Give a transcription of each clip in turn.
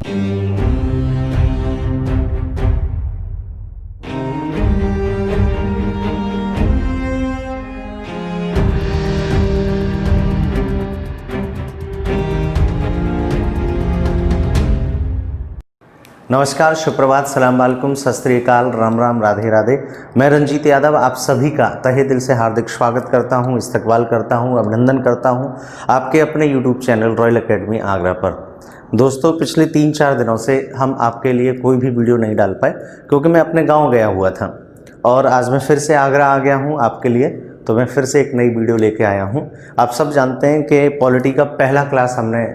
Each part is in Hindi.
नमस्कार, सुप्रभात, सलाम वालेकुम, सत श्री अकाल, राम राम, राधे राधे। मैं रंजीत यादव आप सभी का तहे दिल से हार्दिक स्वागत करता हूं, इस्तकबाल करता हूं, अभिनंदन करता हूं आपके अपने YouTube channel royal academy Agra पर। दोस्तों, पिछले 3-4 दिनों से हम आपके लिए कोई भी वीडियो नहीं डाल पाए क्योंकि मैं अपने गाँव गया हुआ था और आज मैं फिर से आगरा आ गया हूँ आपके लिए। तो मैं फिर से एक नई वीडियो लेके आया हूँ। आप सब जानते हैं कि पॉलिटी का पहला क्लास हमने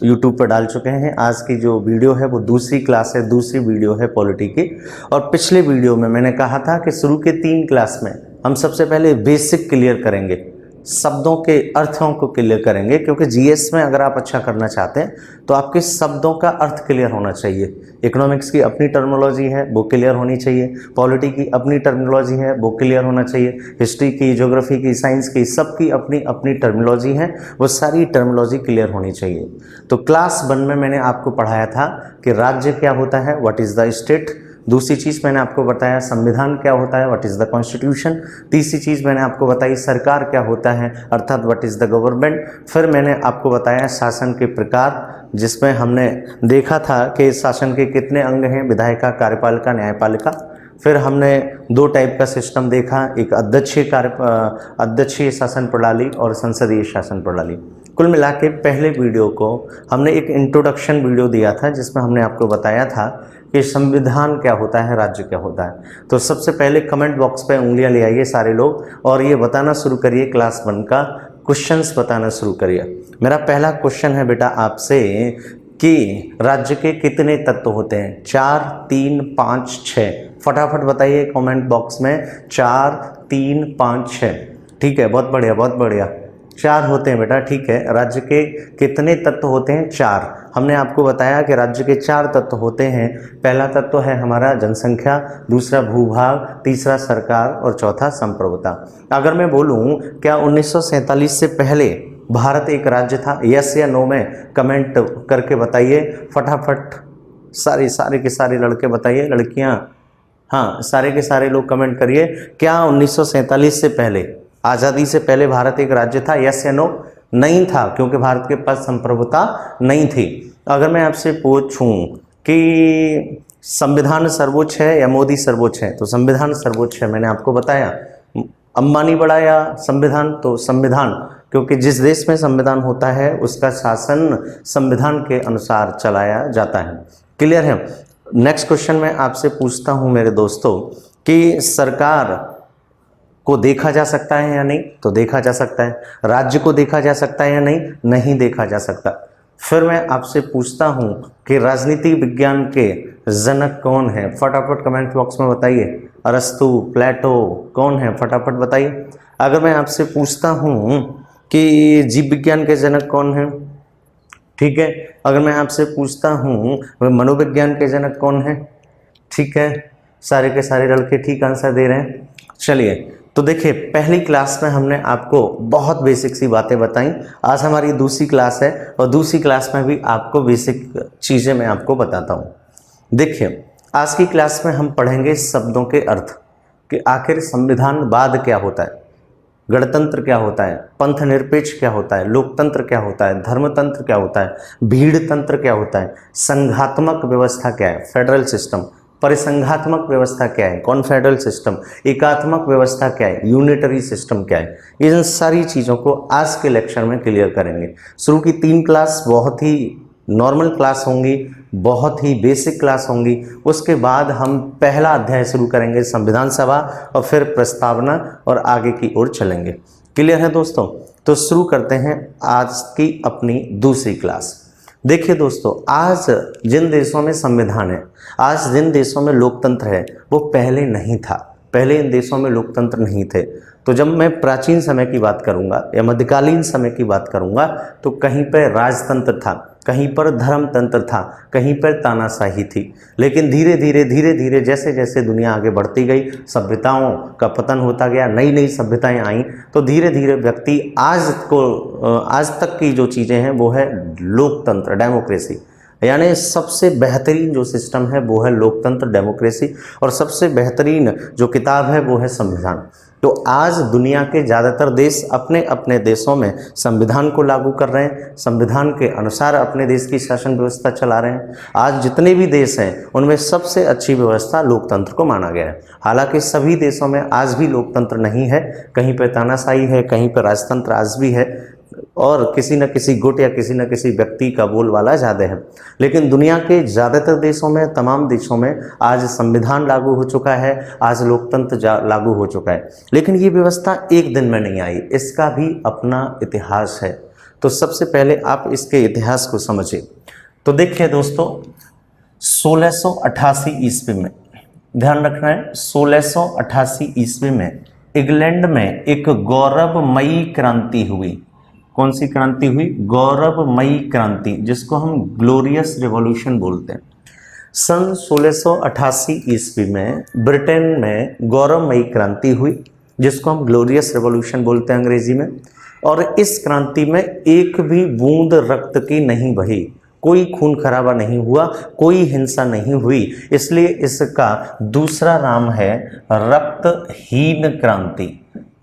यूट्यूब पर डाल चुके हैं। आज की जो वीडियो है वो दूसरी क्लास है, दूसरी वीडियो है पॉलिटी की। और पिछले वीडियो में मैंने कहा था कि शुरू के 3 क्लास में हम सबसे पहले बेसिक क्लियर करेंगे, शब्दों के अर्थों को क्लियर करेंगे, क्योंकि जीएस में अगर आप अच्छा करना चाहते हैं तो आपके शब्दों का अर्थ क्लियर होना चाहिए। इकोनॉमिक्स की अपनी टर्मिनोलॉजी है वो क्लियर होनी चाहिए, पॉलिटी की अपनी टर्मिनोलॉजी है वो क्लियर होना चाहिए, हिस्ट्री की, ज्योग्राफी की, साइंस की, सबकी अपनी अपनी टर्मिनोलॉजी है, वो सारी टर्मिनोलॉजी क्लियर होनी चाहिए। तो क्लास 1 में मैंने आपको पढ़ाया था कि राज्य क्या होता है, व्हाट इज़ द स्टेट। दूसरी चीज़ मैंने आपको बताया संविधान क्या होता है, व्हाट इज़ द कॉन्स्टिट्यूशन। तीसरी चीज़ मैंने आपको बताई सरकार क्या होता है, अर्थात व्हाट इज़ द गवर्नमेंट। फिर मैंने आपको बताया शासन के प्रकार, जिसमें हमने देखा था कि शासन के कितने अंग हैं, विधायिका, कार्यपालिका, न्यायपालिका। फिर हमने 2 टाइप का सिस्टम देखा, एक अध्यक्षीय शासन प्रणाली और संसदीय शासन प्रणाली। कुल मिला के पहले वीडियो को हमने एक इंट्रोडक्शन वीडियो दिया था जिसमें हमने आपको बताया था कि संविधान क्या होता है, राज्य क्या होता है। तो सबसे पहले कमेंट बॉक्स पे उंगलियां ले आइए सारे लोग और ये बताना शुरू करिए, क्लास 1 का क्वेश्चंस बताना शुरू करिए। मेरा पहला क्वेश्चन है बेटा आपसे कि राज्य के कितने तत्व होते हैं? 4, 3, 5, 6। फटाफट बताइए कमेंट बॉक्स में 4, 3, 5, 6। ठीक है, बहुत बढ़िया, बहुत बढ़िया। 4 होते हैं बेटा, ठीक है। राज्य के कितने तत्व होते हैं? 4। हमने आपको बताया कि राज्य के 4 तत्व होते हैं। पहला तत्व है हमारा जनसंख्या, दूसरा भूभाग, तीसरा सरकार और चौथा संप्रभुता। अगर मैं बोलूं क्या 1947 से पहले भारत एक राज्य था? यस या नो में कमेंट करके बताइए फटाफट। सारे के सारे लड़के बताइए, लड़कियां हाँ, सारे के सारे लोग कमेंट करिए। क्या 1947 से पहले, आज़ादी से पहले भारत एक राज्य था? यस या नो? नहीं था, क्योंकि भारत के पास संप्रभुता नहीं थी। अगर मैं आपसे पूछूं कि संविधान सर्वोच्च है या मोदी सर्वोच्च है, तो संविधान सर्वोच्च है, मैंने आपको बताया। अंबानी बड़ा या संविधान? तो संविधान, क्योंकि जिस देश में संविधान होता है उसका शासन संविधान के अनुसार चलाया जाता है। क्लियर है? नेक्स्ट क्वेश्चन मैं आपसे पूछता हूं मेरे दोस्तों कि सरकार को देखा जा सकता है या नहीं? तो देखा जा सकता है। राज्य को देखा जा सकता है या नहीं? नहीं देखा जा सकता। फिर मैं आपसे पूछता हूं कि राजनीति विज्ञान के जनक कौन है? फटाफट कमेंट बॉक्स में बताइए। अरस्तु, प्लेटो, कौन है? फटाफट बताइए। अगर मैं आपसे पूछता हूं कि जीव विज्ञान के जनक कौन है? ठीक है। अगर मैं आपसे पूछता हूं मनोविज्ञान के जनक कौन है? ठीक है, सारे के सारे लड़के ठीक आंसर दे रहे हैं। चलिए, तो देखिए, पहली क्लास में हमने आपको बहुत बेसिक सी बातें बताई। आज हमारी दूसरी क्लास है और दूसरी क्लास में भी आपको बेसिक चीज़ें मैं आपको बताता हूँ। देखिए, आज की क्लास में हम पढ़ेंगे शब्दों के अर्थ, कि आखिर संविधानवाद क्या होता है, गणतंत्र क्या होता है, पंथ निरपेक्ष क्या होता है, लोकतंत्र क्या होता है, धर्मतंत्र क्या होता है, भीड़ तंत्र क्या होता है, संघात्मक व्यवस्था क्या है, फेडरल सिस्टम, परिसंघात्मक व्यवस्था क्या है, कॉन्फेडरल सिस्टम, एकात्मक व्यवस्था क्या है, यूनिटरी सिस्टम क्या है। इन सारी चीज़ों को आज के लेक्चर में क्लियर करेंगे। शुरू की 3 क्लास बहुत ही नॉर्मल क्लास होंगी, बहुत ही बेसिक क्लास होंगी। उसके बाद हम पहला अध्याय शुरू करेंगे संविधान सभा और फिर प्रस्तावना और आगे की ओर चलेंगे। क्लियर है दोस्तों? तो शुरू करते हैं आज की अपनी दूसरी क्लास। देखिए दोस्तों, आज जिन देशों में संविधान है, आज जिन देशों में लोकतंत्र है, वो पहले नहीं था। पहले इन देशों में लोकतंत्र नहीं थे। तो जब मैं प्राचीन समय की बात करूंगा या मध्यकालीन समय की बात करूंगा तो कहीं पर राजतंत्र था, कहीं पर धर्मतंत्र था, कहीं पर तानाशाही थी। लेकिन धीरे धीरे जैसे जैसे दुनिया आगे बढ़ती गई, सभ्यताओं का पतन होता गया, नई नई सभ्यताएं आईं, तो धीरे धीरे व्यक्ति आज तक की जो चीज़ें हैं वो है लोकतंत्र, डेमोक्रेसी। यानी सबसे बेहतरीन जो सिस्टम है वो है लोकतंत्र, डेमोक्रेसी, और सबसे बेहतरीन जो किताब है वो है संविधान। तो आज दुनिया के ज़्यादातर देश अपने अपने देशों में संविधान को लागू कर रहे हैं, संविधान के अनुसार अपने देश की शासन व्यवस्था चला रहे हैं। आज जितने भी देश हैं उनमें सबसे अच्छी व्यवस्था लोकतंत्र को माना गया है। हालांकि सभी देशों में आज भी लोकतंत्र नहीं है, कहीं पर तानाशाही है, कहीं पर राजतंत्र आज भी है, और किसी न किसी गुट या किसी न किसी व्यक्ति का बोलबाला ज़्यादा है। लेकिन दुनिया के ज़्यादातर देशों में, तमाम देशों में आज संविधान लागू हो चुका है, आज लोकतंत्र लागू हो चुका है। लेकिन ये व्यवस्था एक दिन में नहीं आई, इसका भी अपना इतिहास है। तो सबसे पहले आप इसके इतिहास को समझिए। तो देखिए दोस्तों, 1688 ईस्वी में, ध्यान रखना है, 1688 ईस्वी में इंग्लैंड में एक गौरवमयी क्रांति हुई। कौन सी क्रांति हुई? गौरवमयी क्रांति, जिसको हम ग्लोरियस रिवॉल्यूशन बोलते हैं। सन 1688 ईस्वी में ब्रिटेन में गौरवमयी क्रांति हुई, जिसको हम ग्लोरियस रिवॉल्यूशन बोलते हैं अंग्रेजी में। और इस क्रांति में एक भी बूंद रक्त की नहीं बही, कोई खून खराबा नहीं हुआ, कोई हिंसा नहीं हुई, इसलिए इसका दूसरा नाम है रक्तहीन क्रांति।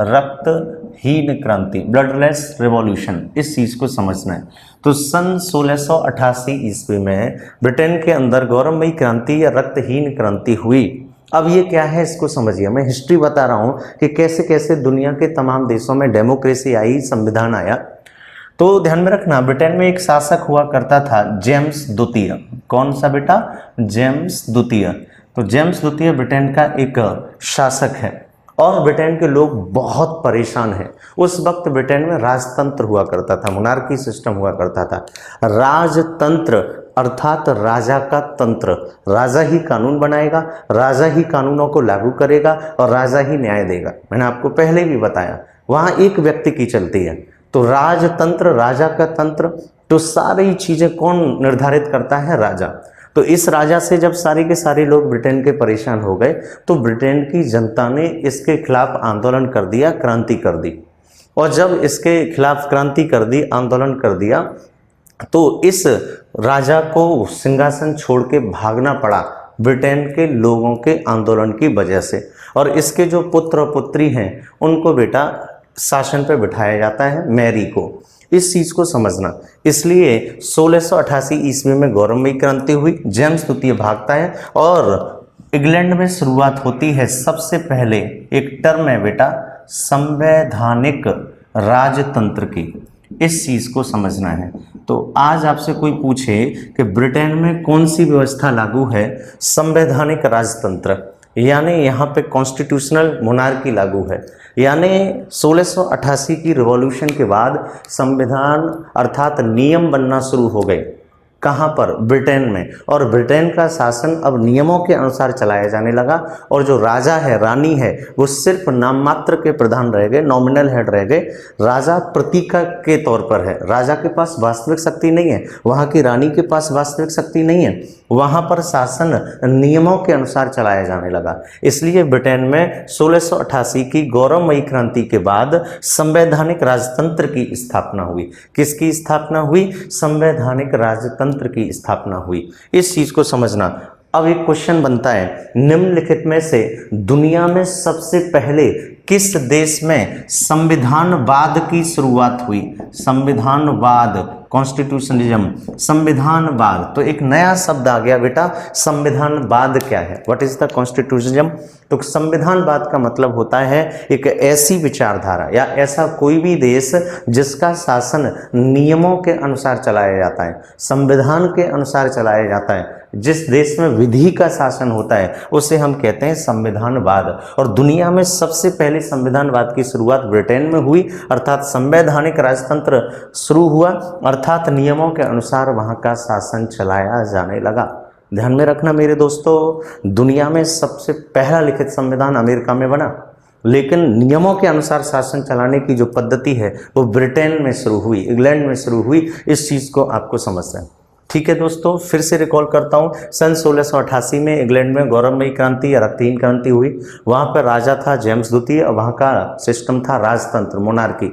रक्तहीन क्रांति, ब्लडलेस रिवॉल्यूशन, इस चीज़ को समझना है। तो सन 1688 ईस्वी में ब्रिटेन के अंदर गौरवमयी क्रांति या रक्तहीन क्रांति हुई। अब ये क्या है इसको समझिए। मैं हिस्ट्री बता रहा हूँ कि कैसे कैसे दुनिया के तमाम देशों में डेमोक्रेसी आई, संविधान आया। तो ध्यान में रखना, ब्रिटेन में एक शासक हुआ करता था जेम्स द्वितीय। कौन सा बेटा? जेम्स द्वितीय। तो जेम्स द्वितीय ब्रिटेन का एक शासक है और ब्रिटेन के लोग बहुत परेशान हैं। उस वक्त ब्रिटेन में राजतंत्र हुआ करता था, मोनार्की सिस्टम हुआ करता था। राजतंत्र अर्थात राजा का तंत्र, राजा ही कानून बनाएगा, राजा ही कानूनों को लागू करेगा और राजा ही न्याय देगा। मैंने आपको पहले भी बताया, वहाँ एक व्यक्ति की चलती है। तो राजतंत्र, राजा का तंत्र, तो सारी चीज़ें कौन निर्धारित करता है? राजा। तो इस राजा से जब सारे के सारे लोग ब्रिटेन के परेशान हो गए तो ब्रिटेन की जनता ने इसके खिलाफ आंदोलन कर दिया, क्रांति कर दी। और जब इसके खिलाफ क्रांति कर दी, आंदोलन कर दिया, तो इस राजा को सिंहासन छोड़ के भागना पड़ा ब्रिटेन के लोगों के आंदोलन की वजह से। और इसके जो पुत्र और पुत्री हैं उनको बेटा शासन पे बिठाया जाता है, मैरी को। इस चीज़ को समझना। इसलिए 1688 ईस्वी में गौरवमयी क्रांति हुई, जेम्स द्वितीय भागता है और इंग्लैंड में शुरुआत होती है सबसे पहले एक टर्म है बेटा संवैधानिक राजतंत्र की। इस चीज़ को समझना है। तो आज आपसे कोई पूछे कि ब्रिटेन में कौन सी व्यवस्था लागू है? संवैधानिक राजतंत्र, यानी यहाँ पे कॉन्स्टिट्यूशनल मोनार्की लागू है। यानी 1688 की रिवॉल्यूशन के बाद संविधान अर्थात नियम बनना शुरू हो गए। कहाँ पर? ब्रिटेन में। और ब्रिटेन का शासन अब नियमों के अनुसार चलाया जाने लगा और जो राजा है, रानी है, वो सिर्फ नाम मात्र के प्रधान रह गए, नॉमिनल हेड रह गए। राजा प्रतीक के तौर पर है, राजा के पास वास्तविक शक्ति नहीं है, वहाँ की रानी के पास वास्तविक शक्ति नहीं है। वहाँ पर शासन नियमों के अनुसार चलाया जाने लगा। इसलिए ब्रिटेन में 1688 की गौरवमयी क्रांति के बाद संवैधानिक राजतंत्र की स्थापना हुई। किसकी स्थापना हुई? संवैधानिक राजतंत्र की स्थापना हुई। इस चीज़ को समझना। अब एक क्वेश्चन बनता है, निम्नलिखित में से दुनिया में सबसे पहले किस देश में संविधानवाद की शुरुआत हुई? संविधानवाद, कॉन्स्टिट्यूशनलिज्म, संविधानवाद। तो एक नया शब्द आ गया बेटा, संविधानवाद क्या है? What is the constitutionalism? तो संविधानवाद का मतलब होता है एक ऐसी विचारधारा या ऐसा कोई भी देश जिसका शासन नियमों के अनुसार चलाया जाता है, संविधान के अनुसार चलाया जाता है। जिस देश में विधि का शासन होता है उसे हम कहते हैं संविधानवाद। और दुनिया में सबसे पहले संविधानवाद की शुरुआत ब्रिटेन में हुई, अर्थात संवैधानिक राजतंत्र शुरू हुआ, अर्थात नियमों के अनुसार वहाँ का शासन चलाया जाने लगा। ध्यान में रखना मेरे दोस्तों, दुनिया में सबसे पहला लिखित संविधान अमेरिका में बना, लेकिन नियमों के अनुसार शासन चलाने की जो पद्धति है वो ब्रिटेन में शुरू हुई, इंग्लैंड में शुरू हुई। इस चीज़ को आपको समझना है। ठीक है दोस्तों, फिर से रिकॉल करता हूँ। सन 1688 में इंग्लैंड में गौरवमयी क्रांति या रक्तहीन क्रांति हुई। वहाँ पर राजा था जेम्स द्वितीय और वहाँ का सिस्टम था राजतंत्र, मोनार्की।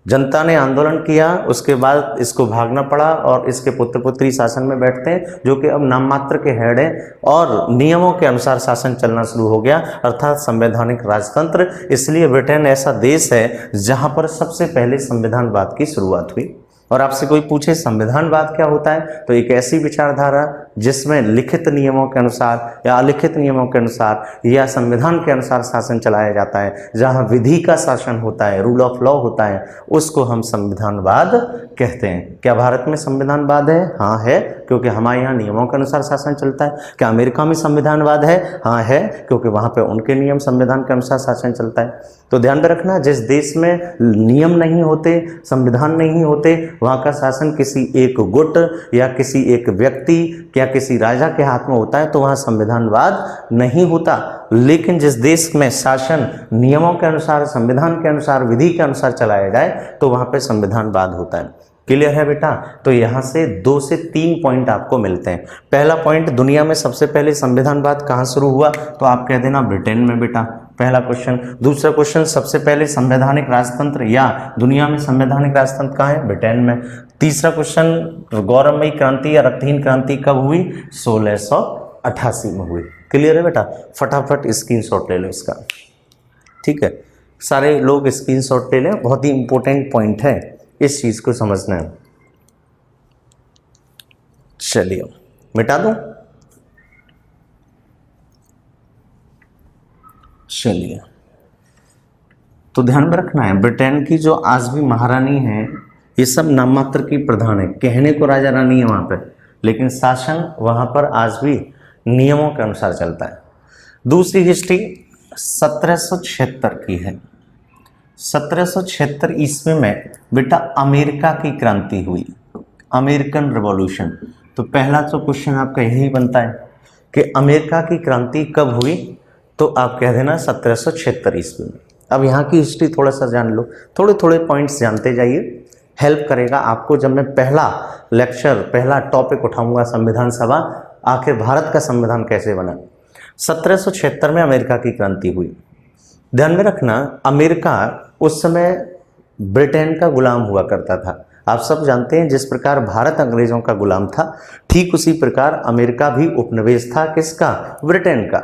जनता ने आंदोलन किया, उसके बाद इसको भागना पड़ा और इसके पुत्र पुत्री शासन में बैठते हैं, जो कि अब नाम मात्र के हेड हैं और नियमों के अनुसार शासन चलना शुरू हो गया, अर्थात संवैधानिक राजतंत्र। इसलिए ब्रिटेन ऐसा देश है जहां पर सबसे पहले संविधानवाद की शुरुआत हुई। और आपसे कोई पूछे संविधानवाद क्या होता है, तो एक ऐसी विचारधारा जिसमें लिखित नियमों के अनुसार या अलिखित नियमों के अनुसार या संविधान के अनुसार शासन चलाया जाता है, जहां विधि का शासन होता है, रूल ऑफ लॉ होता है, उसको हम संविधानवाद कहते हैं। क्या भारत में संविधानवाद है? हाँ है, क्योंकि हमारे यहाँ नियमों के अनुसार शासन चलता है। क्या अमेरिका में संविधानवाद है? हाँ है, क्योंकि वहाँ पे उनके नियम संविधान के अनुसार शासन चलता है। तो ध्यान में रखना, जिस देश में नियम नहीं होते, संविधान नहीं होते, वहाँ का शासन किसी एक गुट या किसी एक व्यक्ति या किसी राजा के हाथ में होता है, तो वहाँ संविधानवाद नहीं होता। लेकिन जिस देश में शासन नियमों के अनुसार, संविधान के अनुसार, विधि के अनुसार चलाया जाए, तो वहाँ पे संविधानवाद होता है। क्लियर है बेटा? तो यहाँ से 2 से 3 पॉइंट आपको मिलते हैं। पहला पॉइंट, दुनिया में सबसे पहले संविधानवाद कहाँ शुरू हुआ, तो आप कह देना ब्रिटेन में बेटा, पहला क्वेश्चन। दूसरा क्वेश्चन, सबसे पहले संवैधानिक राजतंत्र या दुनिया में संवैधानिक राजतंत्र कहाँ है? ब्रिटेन में। तीसरा क्वेश्चन, गौरवमयी क्रांति या रक्तहीन क्रांति कब हुई? 1688 में हुई। क्लियर है बेटा? फटाफट स्क्रीनशॉट ले लो इसका, ठीक है? सारे लोग स्क्रीनशॉट ले लें, बहुत ही इंपॉर्टेंट पॉइंट है, इस चीज को समझना है। चलिए मिटा दूं, चलिए। तो ध्यान में रखना है, ब्रिटेन की जो आज भी महारानी है, ये सब नाम मात्र की प्रधान है, कहने को राजा रानी है वहां पे, लेकिन शासन वहां पर आज भी नियमों के अनुसार चलता है। दूसरी हिस्ट्री 1776 की है। 1776 ईस्वी में बेटा अमेरिका की क्रांति हुई, अमेरिकन रिवॉल्यूशन। तो पहला तो क्वेश्चन आपका यही बनता है कि अमेरिका की क्रांति कब हुई, तो आप कह देना 1776 ईस्वी में। अब यहाँ की हिस्ट्री थोड़ा सा जान लो, थोड़े थोड़े पॉइंट्स जानते जाइए, हेल्प करेगा आपको जब मैं पहला लेक्चर, पहला टॉपिक उठाऊंगा संविधान सभा, आखिर भारत का संविधान कैसे बना। 1776 में अमेरिका की क्रांति हुई। ध्यान में रखना, अमेरिका उस समय ब्रिटेन का गुलाम हुआ करता था। आप सब जानते हैं, जिस प्रकार भारत अंग्रेजों का गुलाम था, ठीक उसी प्रकार अमेरिका भी उपनिवेश था, किसका? ब्रिटेन का।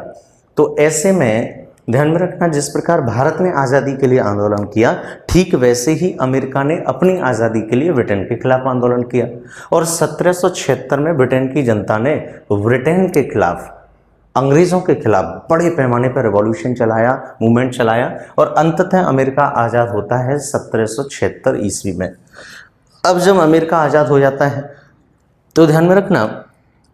तो ऐसे में ध्यान में रखना, जिस प्रकार भारत ने आज़ादी के लिए आंदोलन किया, ठीक वैसे ही अमेरिका ने अपनी आज़ादी के लिए ब्रिटेन के खिलाफ आंदोलन किया। और 1776 में ब्रिटेन की जनता ने ब्रिटेन के खिलाफ, अंग्रेज़ों के खिलाफ बड़े पैमाने पर रिवॉल्यूशन चलाया, मूवमेंट चलाया, और अंततः अमेरिका आज़ाद होता है 1776 ईस्वी में। अब जब अमेरिका आज़ाद हो जाता है, तो ध्यान में रखना,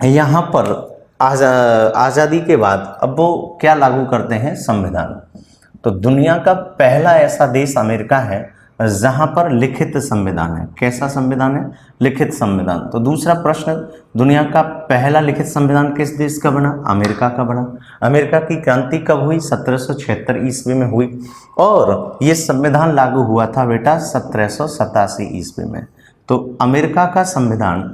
यहाँ पर आज़ादी के बाद अब वो क्या लागू करते हैं? संविधान। तो दुनिया का पहला ऐसा देश अमेरिका है जहाँ पर लिखित संविधान है। कैसा संविधान है? लिखित संविधान। तो दूसरा प्रश्न, दुनिया का पहला लिखित संविधान किस देश का बना? अमेरिका का बना। अमेरिका की क्रांति कब हुई? 1776 ईस्वी में हुई, और ये संविधान लागू हुआ था बेटा 1787 ईस्वी में। तो अमेरिका का संविधान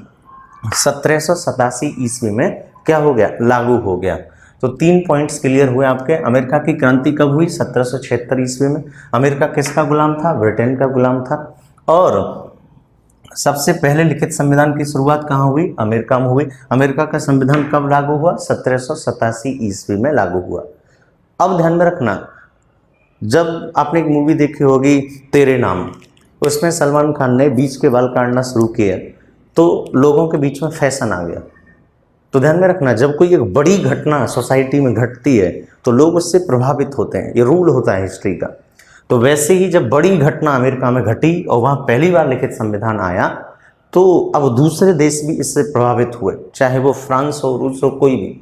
1787 ईस्वी में क्या हो गया? लागू हो गया। तो 3 पॉइंट्स क्लियर हुए आपके। अमेरिका की क्रांति कब हुई? 1776 ईस्वी में। अमेरिका किसका गुलाम था? ब्रिटेन का गुलाम था। और सबसे पहले लिखित संविधान की शुरुआत कहाँ हुई? अमेरिका में हुई। अमेरिका का संविधान कब लागू हुआ? 1787 ईस्वी में लागू हुआ। अब ध्यान में रखना, जब आपने एक मूवी देखी होगी तेरे नाम, उसमें सलमान खान ने बीच के बाल काटना शुरू किया, तो लोगों के बीच में फैशन आ गया। तो ध्यान में रखना, जब कोई एक बड़ी घटना सोसाइटी में घटती है, तो लोग उससे प्रभावित होते हैं, ये रूल होता है हिस्ट्री का। तो वैसे ही जब बड़ी घटना अमेरिका में घटी और वहाँ पहली बार लिखित संविधान आया, तो अब दूसरे देश भी इससे प्रभावित हुए, चाहे वो फ्रांस हो, रूस हो, कोई भी।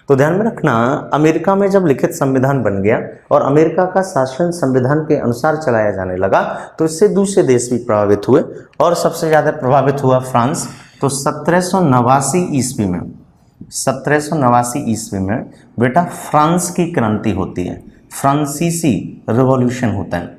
तो ध्यान में रखना, अमेरिका में जब लिखित संविधान बन गया और अमेरिका का शासन संविधान के अनुसार चलाया जाने लगा, तो इससे दूसरे देश भी प्रभावित हुए, और सबसे ज़्यादा प्रभावित हुआ फ्रांस। तो 1789 ईस्वी में, 1789 ईस्वी में बेटा फ्रांस की क्रांति होती है, फ्रांसीसी रिवॉल्यूशन होता है।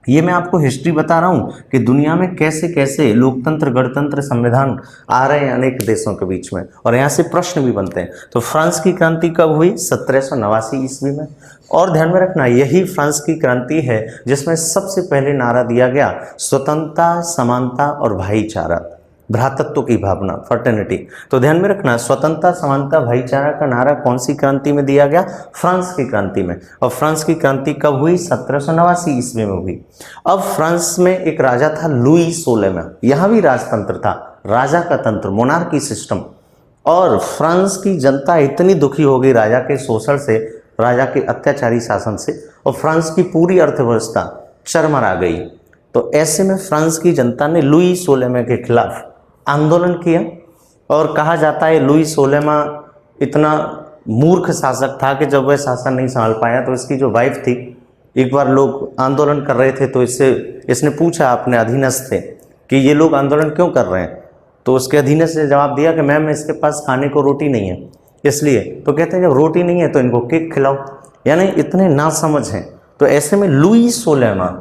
ये मैं आपको हिस्ट्री बता रहा हूँ कि दुनिया में कैसे कैसे लोकतंत्र, गणतंत्र, संविधान आ रहे हैं अनेक देशों के बीच में, और यहाँ से प्रश्न भी बनते हैं। तो फ्रांस की क्रांति कब हुई? 1789 ईस्वी में। और ध्यान में रखना, यही फ्रांस की क्रांति है जिसमें सबसे पहले नारा दिया गया स्वतंत्रता, समानता और भाईचारा, भ्रातृत्व की भावना, फर्टर्निटी। तो ध्यान में रखना, स्वतंत्रता, समानता, भाईचारा का नारा कौन सी क्रांति में दिया गया? फ्रांस की क्रांति में। और फ्रांस की क्रांति कब हुई? 1789 ईस्वी में हुई। अब फ्रांस में एक राजा था लुई 16 में, यहाँ भी राजतंत्र था, राजा का तंत्र, मोनार्की सिस्टम। और फ्रांस की जनता इतनी दुखी हो गई राजा के शोषण से, राजा के अत्याचारी शासन से, और फ्रांस की पूरी अर्थव्यवस्था चरमरा गई। तो ऐसे में फ्रांस की जनता ने लुई 16 के खिलाफ आंदोलन किया। और कहा जाता है लुई 16 इतना मूर्ख शासक था कि जब वह शासन नहीं संभाल पाया तो इसकी जो वाइफ थी, एक बार लोग आंदोलन कर रहे थे तो इसने पूछा अपने अधीनस्थ से कि ये लोग आंदोलन क्यों कर रहे हैं। तो उसके अधीनस्थ ने जवाब दिया कि मैम इसके पास खाने को रोटी नहीं है, इसलिए। तो कहते हैं जब रोटी नहीं है तो इनको केक खिलाओ, यानी इतने नासमझ हैं। तो ऐसे में लुई 16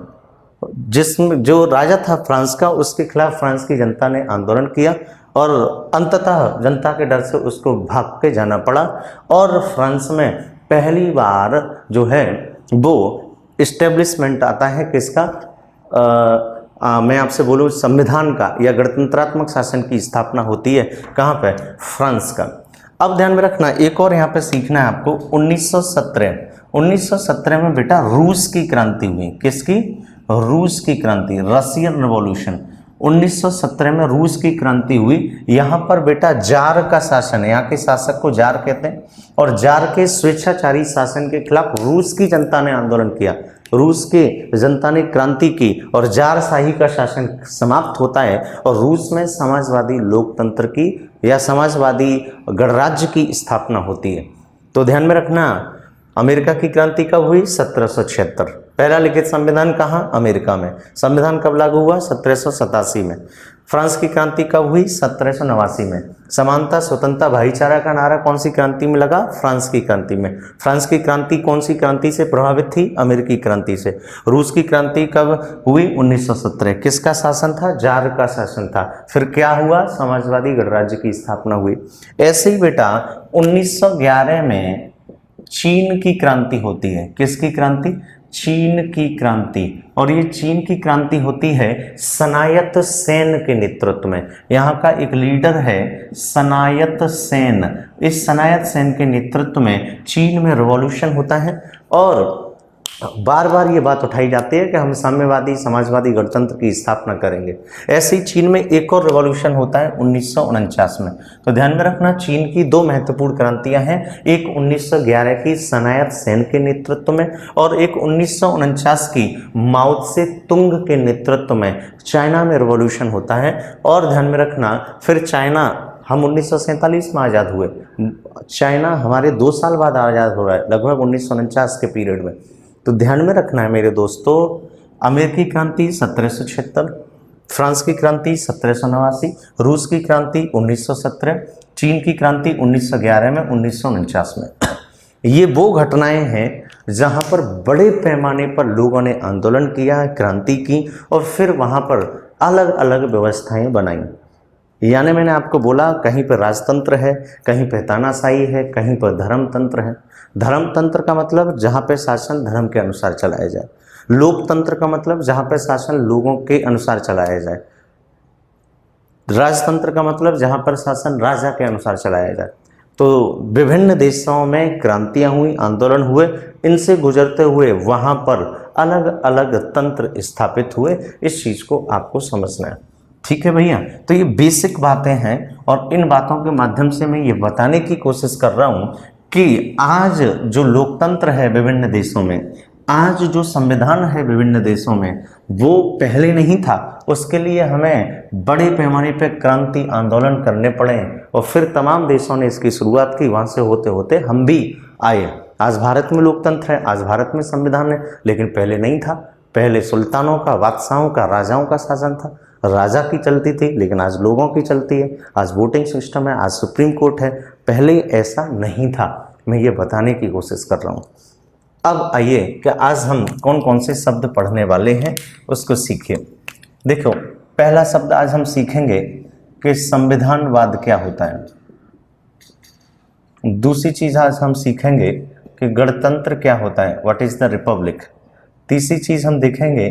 जिसमें जो राजा था फ्रांस का, उसके खिलाफ फ्रांस की जनता ने आंदोलन किया और अंततः जनता के डर से उसको भाग के जाना पड़ा। और फ्रांस में पहली बार जो है वो इस्टेब्लिशमेंट आता है किसका? मैं आपसे बोलूँ संविधान का या गणतंत्रात्मक शासन की स्थापना होती है। कहाँ पे? फ्रांस का। अब ध्यान में रखना, एक और यहाँ पे सीखना है आपको। 1917 में बेटा रूस की क्रांति हुई। किसकी? रूस की क्रांति, रशियन रिवॉल्यूशन। 1917 में रूस की क्रांति हुई। यहाँ पर बेटा जार का शासन है, यहाँ के शासक को जार कहते हैं, और जार के स्वेच्छाचारी शासन के खिलाफ रूस की जनता ने आंदोलन किया, रूस के जनता ने क्रांति की और जारशाही का शासन समाप्त होता है और रूस में समाजवादी लोकतंत्र की या समाजवादी गणराज्य की स्थापना होती है। तो ध्यान में रखना, अमेरिका की क्रांति कब हुई? 1776। पहला लिखित संविधान कहाँ? अमेरिका में। संविधान कब लागू हुआ? 1787 में। फ्रांस की क्रांति कब हुई? 1789 में। समानता, स्वतंत्रता, भाईचारा का नारा कौन सी क्रांति में लगा? फ्रांस की क्रांति में। फ्रांस की क्रांति कौन सी क्रांति से प्रभावित थी? अमेरिकी क्रांति से। रूस की क्रांति कब हुई? 1917। किसका शासन था? जार का शासन था। फिर क्या हुआ? समाजवादी गणराज्य की स्थापना हुई। ऐसे ही बेटा 1911 में चीन की क्रांति होती है। किसकी क्रांति? चीन की क्रांति। और ये चीन की क्रांति होती है सनायत सेन के नेतृत्व में। यहाँ का एक लीडर है सनायत सेन। इस सनायत सेन के नेतृत्व में चीन में रिवॉल्यूशन होता है और बार बार ये बात उठाई जाती है कि हम साम्यवादी, समाजवादी गणतंत्र की स्थापना करेंगे। ऐसे ही चीन में एक और रिवॉल्यूशन होता है 1949 में। तो ध्यान में रखना, चीन की दो महत्वपूर्ण क्रांतियां हैं, एक 1911 की सनायत सेन के नेतृत्व में और एक 1949 की माओ त्से तुंग के नेतृत्व में चाइना में रिवॉल्यूशन होता है। और ध्यान में रखना, फिर चाइना, हम 1947 में आज़ाद हुए, चाइना हमारे 2 साल बाद आज़ाद हो रहा है, लगभग 1949 के पीरियड में। तो ध्यान में रखना है मेरे दोस्तों, अमेरिकी क्रांति 1776, फ्रांस की क्रांति 1789, रूस की क्रांति 1917, चीन की क्रांति 1911 में, 1949 में। ये वो घटनाएं हैं जहां पर बड़े पैमाने पर लोगों ने आंदोलन किया, क्रांति की और फिर वहां पर अलग अलग व्यवस्थाएं बनाई। यानी मैंने आपको बोला, कहीं पर राजतंत्र है, कहीं पर तानाशाही है, कहीं पर धर्मतंत्र है। धर्मतंत्र का मतलब जहाँ पे शासन धर्म के अनुसार चलाया जाए। लोकतंत्र का मतलब जहाँ पे शासन लोगों के अनुसार चलाया जाए। राजतंत्र का मतलब जहाँ पर शासन राजा के अनुसार चलाया जाए। तो विभिन्न देशों में क्रांतियाँ हुई, आंदोलन हुए, इनसे गुजरते हुए वहाँ पर अलग अलग तंत्र स्थापित हुए। इस चीज़ को आपको समझना है, ठीक है भैया। तो ये बेसिक बातें हैं और इन बातों के माध्यम से मैं ये बताने की कोशिश कर रहा हूँ कि आज जो लोकतंत्र है विभिन्न देशों में, आज जो संविधान है विभिन्न देशों में, वो पहले नहीं था। उसके लिए हमें बड़े पैमाने पर क्रांति आंदोलन करने पड़े और फिर तमाम देशों ने इसकी शुरुआत की। वहाँ से होते होते हम भी आए। आज भारत में लोकतंत्र है, आज भारत में संविधान है, लेकिन पहले नहीं था। पहले सुल्तानों का, बादशाहों का, राजाओं का शासन था, राजा की चलती थी, लेकिन आज लोगों की चलती है। आज वोटिंग सिस्टम है, आज सुप्रीम कोर्ट है। पहले ऐसा नहीं था, मैं ये बताने की कोशिश कर रहा हूँ। अब आइए कि आज हम कौन कौन से शब्द पढ़ने वाले हैं उसको सीखिए। देखो, पहला शब्द आज हम सीखेंगे कि संविधानवाद क्या होता है। दूसरी चीज आज हम सीखेंगे कि गणतंत्र क्या होता है, व्हाट इज द रिपब्लिक। तीसरी चीज हम देखेंगे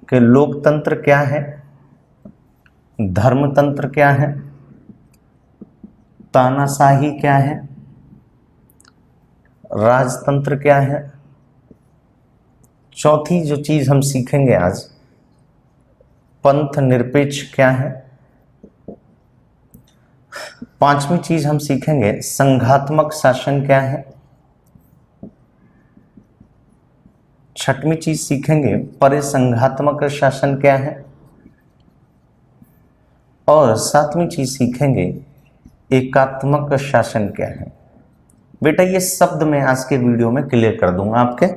कि लोकतंत्र क्या है, धर्मतंत्र क्या है, तानाशाही क्या है, राजतंत्र क्या है। चौथी जो चीज हम सीखेंगे आज, पंथ निरपेक्ष क्या है। पांचवी चीज हम सीखेंगे संघात्मक शासन क्या है। छठवीं चीज सीखेंगे परिसंघात्मक शासन क्या है। और सातवीं चीज सीखेंगे एकात्मक शासन क्या है। बेटा ये शब्द मैं आज के वीडियो में क्लियर कर दूंगा। आपके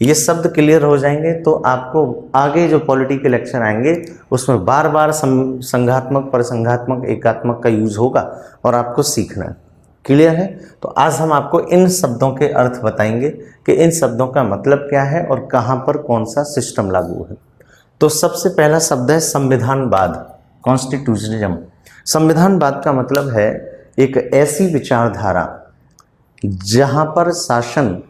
ये शब्द क्लियर हो जाएंगे तो आपको आगे जो पॉलिटी के लेक्चर आएंगे उसमें बार बार संघात्मक, परिसंघात्मक, एकात्मक का यूज होगा और आपको सीखना है। क्लियर है? तो आज हम आपको इन शब्दों के अर्थ बताएंगे कि इन शब्दों का मतलब क्या है और कहाँ पर कौन सा सिस्टम लागू है। तो सबसे पहला शब्द है संविधानवाद, कॉन्स्टिट्यूशनिज्म। संविधानवाद का मतलब है एक ऐसी विचारधारा जहाँ पर शासन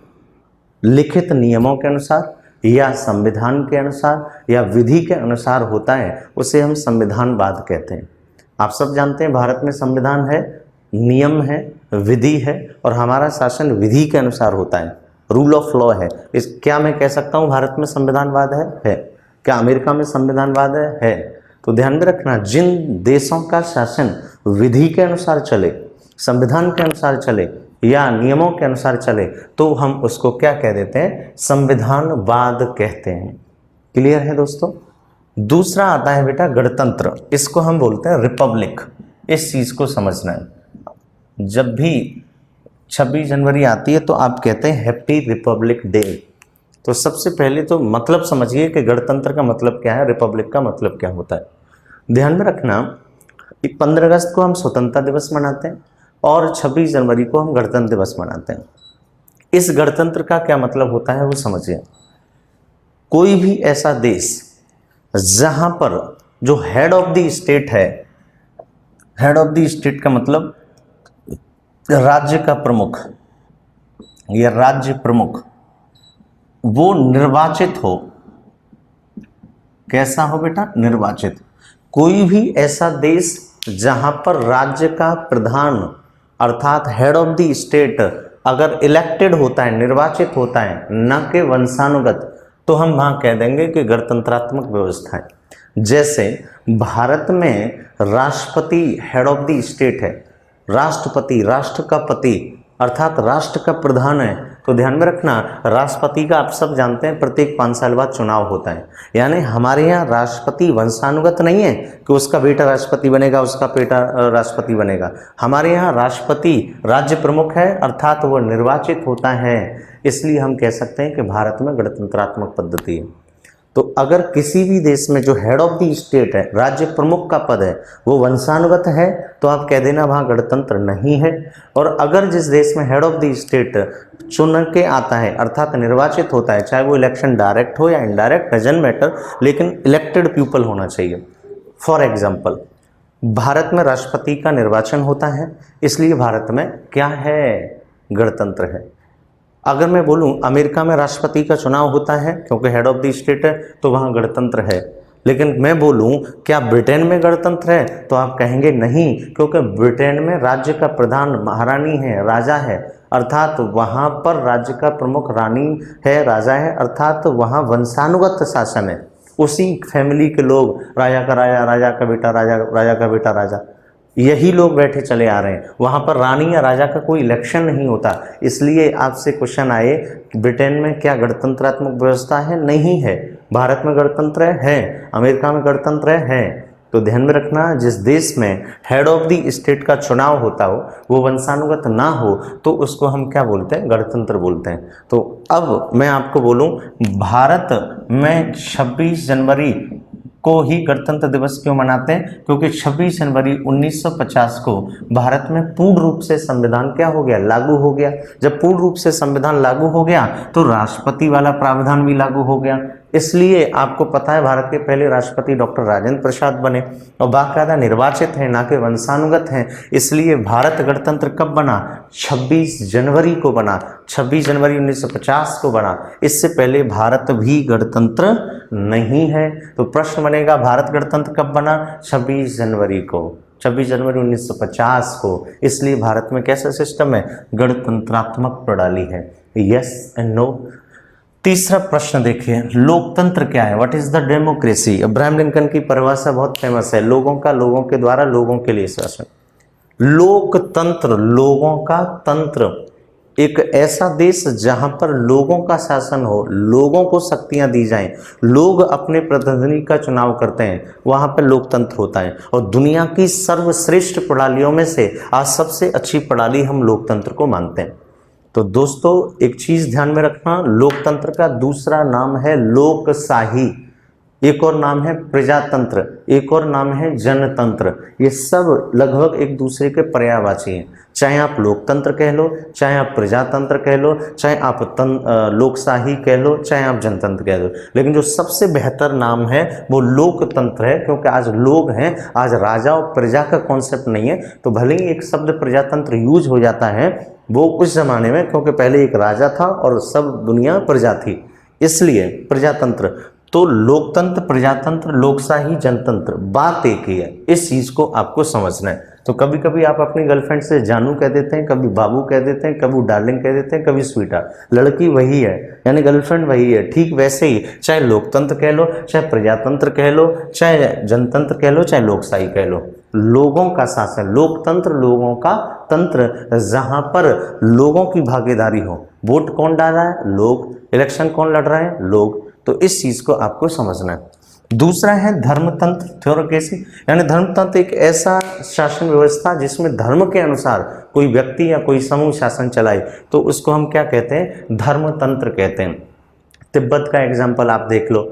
लिखित नियमों के अनुसार या संविधान के अनुसार या विधि के अनुसार होता है, उसे हम संविधानवाद कहते हैं। आप सब जानते हैं भारत में संविधान है, नियम है, विधि है और हमारा शासन विधि के अनुसार होता है, रूल ऑफ लॉ है। इस क्या मैं कह सकता हूँ भारत में संविधानवाद है? क्या अमेरिका में संविधानवाद है? तो ध्यान में रखना, जिन देशों का शासन विधि के अनुसार चले, संविधान के अनुसार चले या नियमों के अनुसार चले तो हम उसको क्या कह देते हैं? संविधानवाद कहते हैं। क्लियर है दोस्तों? दूसरा आता है बेटा गणतंत्र, इसको हम बोलते हैं रिपब्लिक। इस चीज को समझना है। जब भी 26 जनवरी आती है तो आप कहते हैं हैप्पी रिपब्लिक डे। तो सबसे पहले तो मतलब समझिए कि गणतंत्र का मतलब क्या है, रिपब्लिक का मतलब क्या होता है। ध्यान में रखना, 15 अगस्त को हम स्वतंत्रता दिवस मनाते हैं और 26 जनवरी को हम गणतंत्र दिवस मनाते हैं। इस गणतंत्र का क्या मतलब होता है वो समझिए। कोई भी ऐसा देश जहां पर जो हेड ऑफ द स्टेट है, हेड ऑफ द स्टेट का मतलब राज्य का प्रमुख या राज्य प्रमुख, वो निर्वाचित हो। कैसा हो बेटा? निर्वाचित। कोई भी ऐसा देश जहां पर राज्य का प्रधान अर्थात हेड ऑफ द स्टेट अगर इलेक्टेड होता है, निर्वाचित होता है, न कि वंशानुगत, तो हम वहां कह देंगे कि गणतंत्रात्मक व्यवस्था है। जैसे भारत में राष्ट्रपति हेड ऑफ द स्टेट है, राष्ट्रपति राष्ट्र का पति अर्थात राष्ट्र का प्रधान है। तो ध्यान में रखना, राष्ट्रपति का आप सब जानते हैं प्रत्येक 5 साल बाद चुनाव होता है। यानी हमारे यहाँ राष्ट्रपति वंशानुगत नहीं है कि उसका बेटा राष्ट्रपति बनेगा, उसका बेटा राष्ट्रपति बनेगा। हमारे यहाँ राष्ट्रपति राज्य प्रमुख है अर्थात वो निर्वाचित होता है। इसलिए हम कह सकते हैं कि भारत में गणतंत्रात्मक पद्धति है। तो अगर किसी भी देश में जो हेड ऑफ द स्टेट है, राज्य प्रमुख का पद है, वो वंशानुगत है तो आप कह देना वहाँ गणतंत्र नहीं है। और अगर जिस देश में हेड ऑफ द स्टेट चुन के आता है अर्थात निर्वाचित होता है, चाहे वो इलेक्शन डायरेक्ट हो या इनडायरेक्ट, डजंट मैटर, लेकिन इलेक्टेड पीपल होना चाहिए। फॉर एग्जाम्पल, भारत में राष्ट्रपति का निर्वाचन होता है, इसलिए भारत में क्या है? गणतंत्र है। अगर मैं बोलूं अमेरिका में राष्ट्रपति का चुनाव होता है क्योंकि हेड ऑफ द स्टेट है तो वहाँ गणतंत्र है। लेकिन मैं बोलूं क्या ब्रिटेन में गणतंत्र है, तो आप कहेंगे नहीं, क्योंकि ब्रिटेन में राज्य का प्रधान महारानी है, राजा है, अर्थात वहाँ पर राज्य का प्रमुख रानी है, राजा है, अर्थात वहाँ वंशानुगत शासन है। उसी फैमिली के लोग, राजा का राजा, राजा का बेटा राजा, राजा का बेटा राजा, यही लोग बैठे चले आ रहे हैं। वहाँ पर रानी या राजा का कोई इलेक्शन नहीं होता। इसलिए आपसे क्वेश्चन आए ब्रिटेन में क्या गणतंत्रात्मक व्यवस्था है? नहीं है। भारत में गणतंत्र है, अमेरिका में गणतंत्र है। तो ध्यान में रखना, जिस देश में हेड ऑफ द स्टेट का चुनाव होता हो वो वंशानुगत ना हो तो उसको हम क्या बोलते हैं? गणतंत्र बोलते हैं। तो अब मैं आपको बोलूं, भारत में 26 जनवरी को ही गणतंत्र दिवस क्यों मनाते हैं? क्योंकि 26 जनवरी 1950 को भारत में पूर्ण रूप से संविधान क्या हो गया? लागू हो गया। जब पूर्ण रूप से संविधान लागू हो गया तो राष्ट्रपति वाला प्रावधान भी लागू हो गया। इसलिए आपको पता है भारत के पहले राष्ट्रपति डॉक्टर राजेंद्र प्रसाद बने और बाकायदा निर्वाचित हैं, ना कि वंशानुगत हैं। इसलिए भारत गणतंत्र कब बना? 26 जनवरी को बना, 26 जनवरी 1950 को बना। इससे पहले भारत भी गणतंत्र नहीं है। तो प्रश्न बनेगा भारत गणतंत्र कब बना? 26 जनवरी को, 26 जनवरी 1950 को। इसलिए भारत में कैसा सिस्टम है? गणतंत्रात्मक प्रणाली है। Yes and no. तीसरा प्रश्न देखिए, लोकतंत्र क्या है? What is the democracy? Abraham Lincoln की परिभाषा बहुत फेमस है, लोगों का, लोगों के द्वारा, लोगों के लिए शासन। लोकतंत्र, लोगों का तंत्र, एक ऐसा देश जहां पर लोगों का शासन हो, लोगों को शक्तियां दी जाएं, लोग अपने प्रतिनिधि का चुनाव करते हैं, वहां पर लोकतंत्र होता है। और दुनिया की सर्वश्रेष्ठ प्रणालियों में से आज सबसे अच्छी प्रणाली हम लोकतंत्र को मानते हैं। तो दोस्तों एक चीज ध्यान में रखना, लोकतंत्र का दूसरा नाम है लोकशाही, एक और नाम है प्रजातंत्र, एक और नाम है जनतंत्र। ये सब लगभग एक दूसरे के पर्यायवाची हैं। चाहे आप लोकतंत्र कह लो, चाहे आप प्रजातंत्र कह लो, चाहे आप लोकशाही कह लो, चाहे आप जनतंत्र कह लो, लेकिन जो सबसे बेहतर नाम है वो लोकतंत्र है। क्योंकि आज लोग हैं, आज राजा और प्रजा का कॉन्सेप्ट नहीं है। तो भले ही एक शब्द प्रजातंत्र यूज हो जाता है, वो उस जमाने में, क्योंकि पहले एक राजा था और सब दुनिया प्रजा थी, इसलिए प्रजातंत्र। तो लोकतंत्र, प्रजातंत्र, लोकशाही, जनतंत्र, बात एक ही है। इस चीज को आपको समझना है। तो कभी कभी आप अपनी गर्लफ्रेंड से जानू कह देते हैं, कभी बाबू कह देते हैं, कभी डार्लिंग कह देते हैं, कभी स्वीटहार्ट। लड़की वही है, यानी गर्लफ्रेंड वही है। ठीक वैसे ही चाहे लोकतंत्र कह लो, चाहे प्रजातंत्र कह लो, चाहे जनतंत्र कह लो, चाहे लोकशाही कह लो, लोगों का शासन, लोकतंत्र लोगों का तंत्र, जहां पर लोगों की भागीदारी हो। वोट कौन डाल रहा है? लोग। इलेक्शन कौन लड़ रहा है? लोग। तो इस चीज को आपको समझना है। दूसरा है धर्मतंत्र, थ्योरोक्रेसी, यानी धर्मतंत्र एक ऐसा शासन व्यवस्था जिसमें धर्म के अनुसार कोई व्यक्ति या कोई समूह शासन चलाए, तो उसको हम क्या कहते हैं? धर्मतंत्र कहते हैं। तिब्बत का एग्जाम्पल आप देख लो,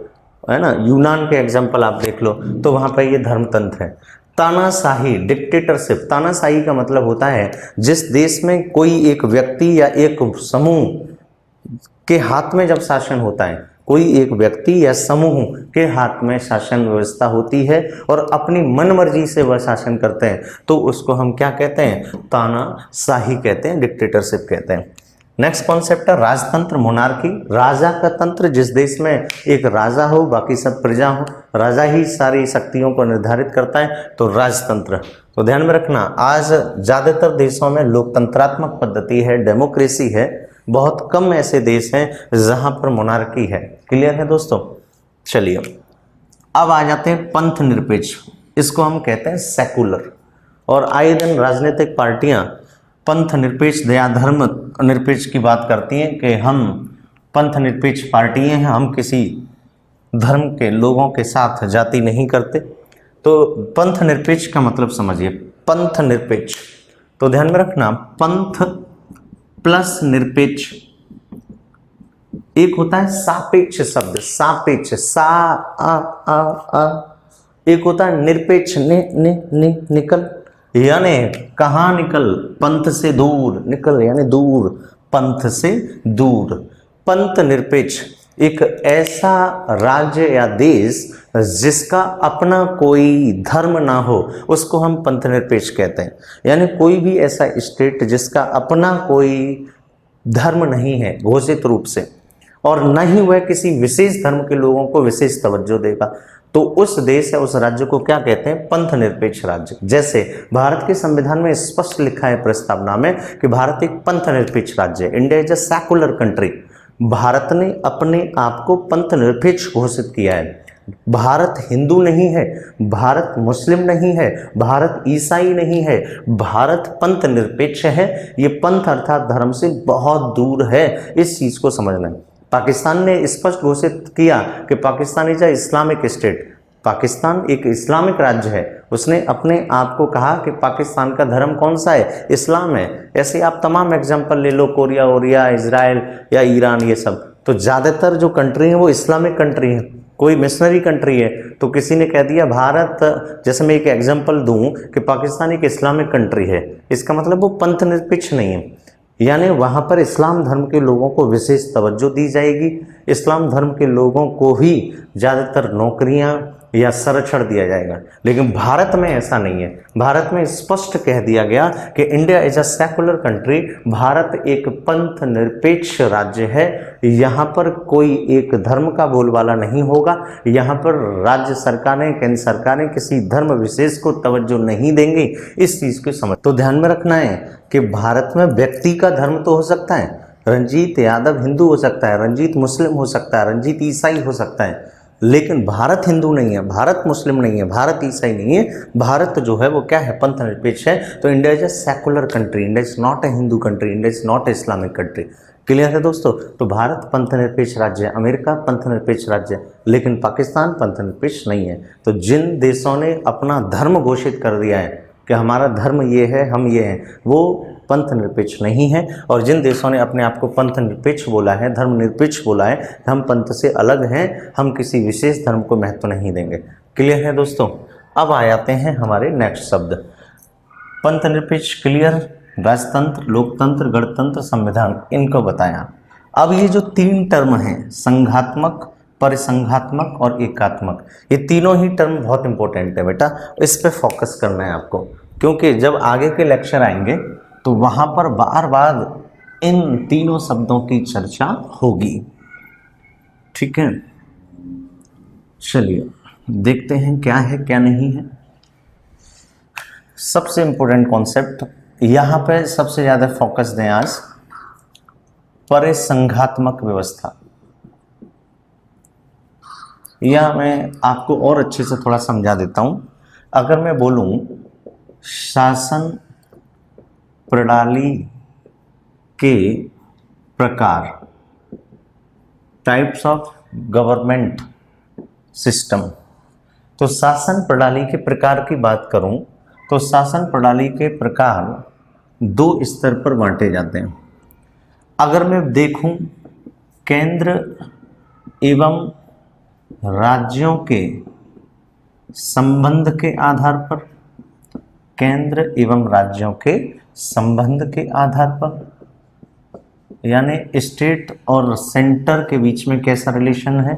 है ना, यूनान के एग्जाम्पल आप देख लो, तो वहां पर ये धर्मतंत्र है। तानाशाही, डिक्टेटरशिप, तानाशाही का मतलब होता है जिस देश में कोई एक व्यक्ति या एक समूह के हाथ में जब शासन होता है, कोई एक व्यक्ति या समूह के हाथ में शासन व्यवस्था होती है और अपनी मनमर्जी से वह शासन करते हैं, तो उसको हम क्या कहते हैं? तानाशाही कहते हैं, डिक्टेटरशिप कहते हैं। नेक्स्ट कॉन्सेप्ट है राजतंत्र, मोनार्की, राजा का तंत्र, जिस देश में एक राजा हो, बाकी सब प्रजा हो, राजा ही सारी शक्तियों को निर्धारित करता है, तो राजतंत्र। तो ध्यान में रखना, आज ज्यादातर देशों में लोकतंत्रात्मक पद्धति है, डेमोक्रेसी है। बहुत कम ऐसे देश हैं जहां पर मोनार्की है। क्लियर है दोस्तों? चलिए अब आ जाते हैं पंथ निरपेक्ष, इसको हम कहते हैं सेकुलर। और आए दिन राजनीतिक पार्टियां पंथ निरपेक्ष, दया धर्म निरपेक्ष की बात करती हैं कि हम पंथ निरपेक्ष पार्टी हैं, हम किसी धर्म के लोगों के साथ जाति नहीं करते। तो पंथ निरपेक्ष का मतलब समझिए, पंथ निरपेक्ष। तो ध्यान में रखना, पंथ प्लस निरपेक्ष, एक होता है सापेक्ष शब्द, सापेक्ष, सा आ, एक होता है निरपेक्ष, निकल, यानी कहाँ निकल? पंथ से दूर, निकल यानी दूर, पंथ से दूर। पंथ निरपेक्ष एक ऐसा राज्य या देश जिसका अपना कोई धर्म ना हो, उसको हम पंथ निरपेक्ष कहते हैं। यानी कोई भी ऐसा स्टेट जिसका अपना कोई धर्म नहीं है घोषित रूप से, और न ही वह किसी विशेष धर्म के लोगों को विशेष तवज्जो देगा, तो उस देश या उस राज्य को क्या कहते हैं? पंथ निरपेक्ष राज्य। जैसे भारत के संविधान में स्पष्ट लिखा है प्रस्तावना में कि भारत एक पंथ निरपेक्ष राज्य है। India is a secular country. Bharat ने अपने आप को पंथ निरपेक्ष घोषित किया है। भारत हिंदू नहीं है, भारत मुस्लिम नहीं है, भारत ईसाई नहीं है, भारत पंथ निरपेक्ष है। ये पंथ अर्थात धर्म से बहुत दूर है, इस चीज को समझना है। पाकिस्तान ने स्पष्ट घोषित किया कि Pakistan is a Islamic state, Pakistan एक इस्लामिक राज्य है। उसने अपने आप को कहा कि पाकिस्तान का धर्म कौन सा है? इस्लाम है। ऐसे आप तमाम एग्जाम्पल ले लो, कोरिया, इजराइल या ईरान, ये सब। तो ज़्यादातर जो कंट्री है वो इस्लामिक कंट्री है। कोई मिशनरी कंट्री है तो किसी ने कह दिया भारत, जैसे मैं एक एग्जांपल दूं कि पाकिस्तान एक इस्लामिक कंट्री है, इसका मतलब वो पंथ निरपेक्ष नहीं है, यानी वहाँ पर इस्लाम धर्म के लोगों को विशेष तवज्जो दी जाएगी, इस्लाम धर्म के लोगों को ही ज़्यादातर नौकरियाँ या संरक्षण दिया जाएगा। लेकिन भारत में ऐसा नहीं है। भारत में स्पष्ट कह दिया गया कि India is a secular country, Bharat एक पंथ निरपेक्ष राज्य है, यहाँ पर कोई एक धर्म का बोलबाला नहीं होगा, यहाँ पर राज्य सरकारें, केंद्र सरकारें किसी धर्म विशेष को तवज्जो नहीं देंगी। इस चीज़ को समझ तो ध्यान में रखना है कि भारत में व्यक्ति का धर्म तो हो सकता है, रंजीत यादव हिंदू हो सकता है, रंजीत मुस्लिम हो सकता है, रंजीत ईसाई हो सकता है, लेकिन भारत हिंदू नहीं है, भारत मुस्लिम नहीं है, भारत ईसाई नहीं है। भारत जो है वो क्या है, पंथ निरपेक्ष है। तो India is a secular country, India is not a Hindu country, India is not a Islamic country. Clear है दोस्तों? तो भारत पंथ निरपेक्ष राज्य है, अमेरिका पंथ निरपेक्ष राज्य है, लेकिन पाकिस्तान पंथ निरपेक्ष नहीं है। तो जिन देशों ने अपना धर्म घोषित कर दिया है कि हमारा धर्म ये है, हम ये हैं, वो पंथ निरपेक्ष नहीं है। और जिन देशों ने अपने आप को पंथ निरपेक्ष बोला है, धर्म निरपेक्ष बोला है, हम पंथ से अलग हैं, हम किसी विशेष धर्म को महत्व नहीं देंगे। क्लियर है दोस्तों? अब आ जाते हैं हमारे नेक्स्ट शब्द, पंथ निरपेक्ष क्लियर, राजतंत्र, लोकतंत्र, गणतंत्र, संविधान, इनको बताया। अब ये जो 3 टर्म हैं, संघात्मक, परिसंघात्मक और एकात्मक, ये तीनों ही टर्म बहुत इंपॉर्टेंट है बेटा, इस पे फोकस करना है आपको, क्योंकि जब आगे के लेक्चर आएंगे तो वहाँ पर बार बार इन तीनों शब्दों की चर्चा होगी। ठीक है, चलिए देखते हैं क्या है क्या नहीं है। सबसे इम्पोर्टेंट कॉन्सेप्ट यहाँ पे सबसे ज़्यादा फोकस दें आज, परिसंघात्मक व्यवस्था। या मैं आपको और अच्छे से थोड़ा समझा देता हूँ। अगर मैं बोलूँ शासन प्रणाली के प्रकार, टाइप्स ऑफ गवर्नमेंट सिस्टम, तो शासन प्रणाली के प्रकार की बात करूं तो शासन प्रणाली के प्रकार 2 स्तर पर बांटे जाते हैं। अगर मैं देखूं केंद्र एवं राज्यों के संबंध के आधार पर, केंद्र एवं राज्यों के संबंध के आधार पर, यानी स्टेट और सेंटर के बीच में कैसा रिलेशन है,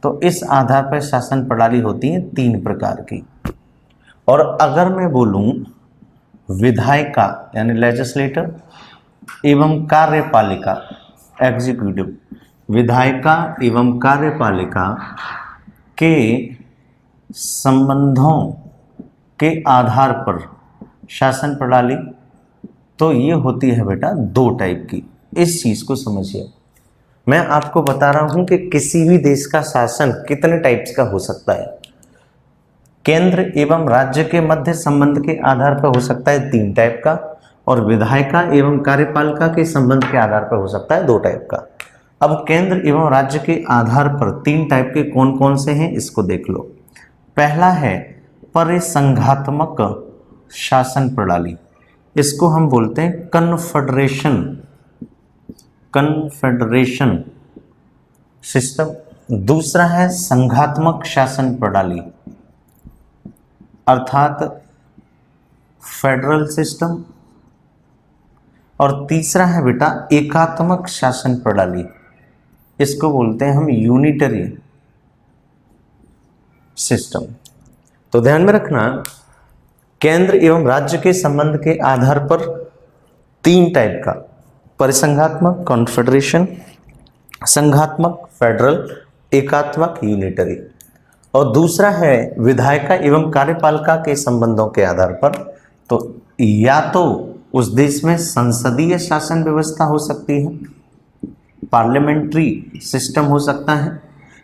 तो इस आधार पर शासन प्रणाली होती है 3 प्रकार की। और अगर मैं बोलूं विधायिका यानी लेजिस्लेटर एवं कार्यपालिका एग्जीक्यूटिव, विधायिका एवं कार्यपालिका के संबंधों के आधार पर शासन प्रणाली, तो ये होती है बेटा 2 टाइप की। इस चीज़ को समझिए, मैं आपको बता रहा हूं कि किसी भी देश का शासन कितने टाइप्स का हो सकता है। केंद्र एवं राज्य के मध्य संबंध के आधार पर हो सकता है 3 टाइप का, और विधायिका एवं कार्यपालिका के संबंध के आधार पर हो सकता है 2 टाइप का। अब केंद्र एवं राज्य के आधार पर 3 टाइप के कौन कौन से हैं, इसको देख लो। पहला है परिसंघात्मक शासन प्रणाली, इसको हम बोलते हैं कन्फेडरेशन, कन्फेडरेशन सिस्टम। दूसरा है संघात्मक शासन प्रणाली अर्थात फेडरल सिस्टम। और तीसरा है बेटा एकात्मक शासन प्रणाली, इसको बोलते हैं हम यूनिटरी सिस्टम। तो ध्यान में रखना, केंद्र एवं राज्य के संबंध के आधार पर 3 टाइप का, परिसंघात्मक कॉन्फेडरेशन, संघात्मक फेडरल, एकात्मक यूनिटरी। और दूसरा है विधायिका एवं कार्यपालिका के संबंधों के आधार पर, तो या तो उस देश में संसदीय शासन व्यवस्था हो सकती है, पार्लियामेंट्री सिस्टम हो सकता है,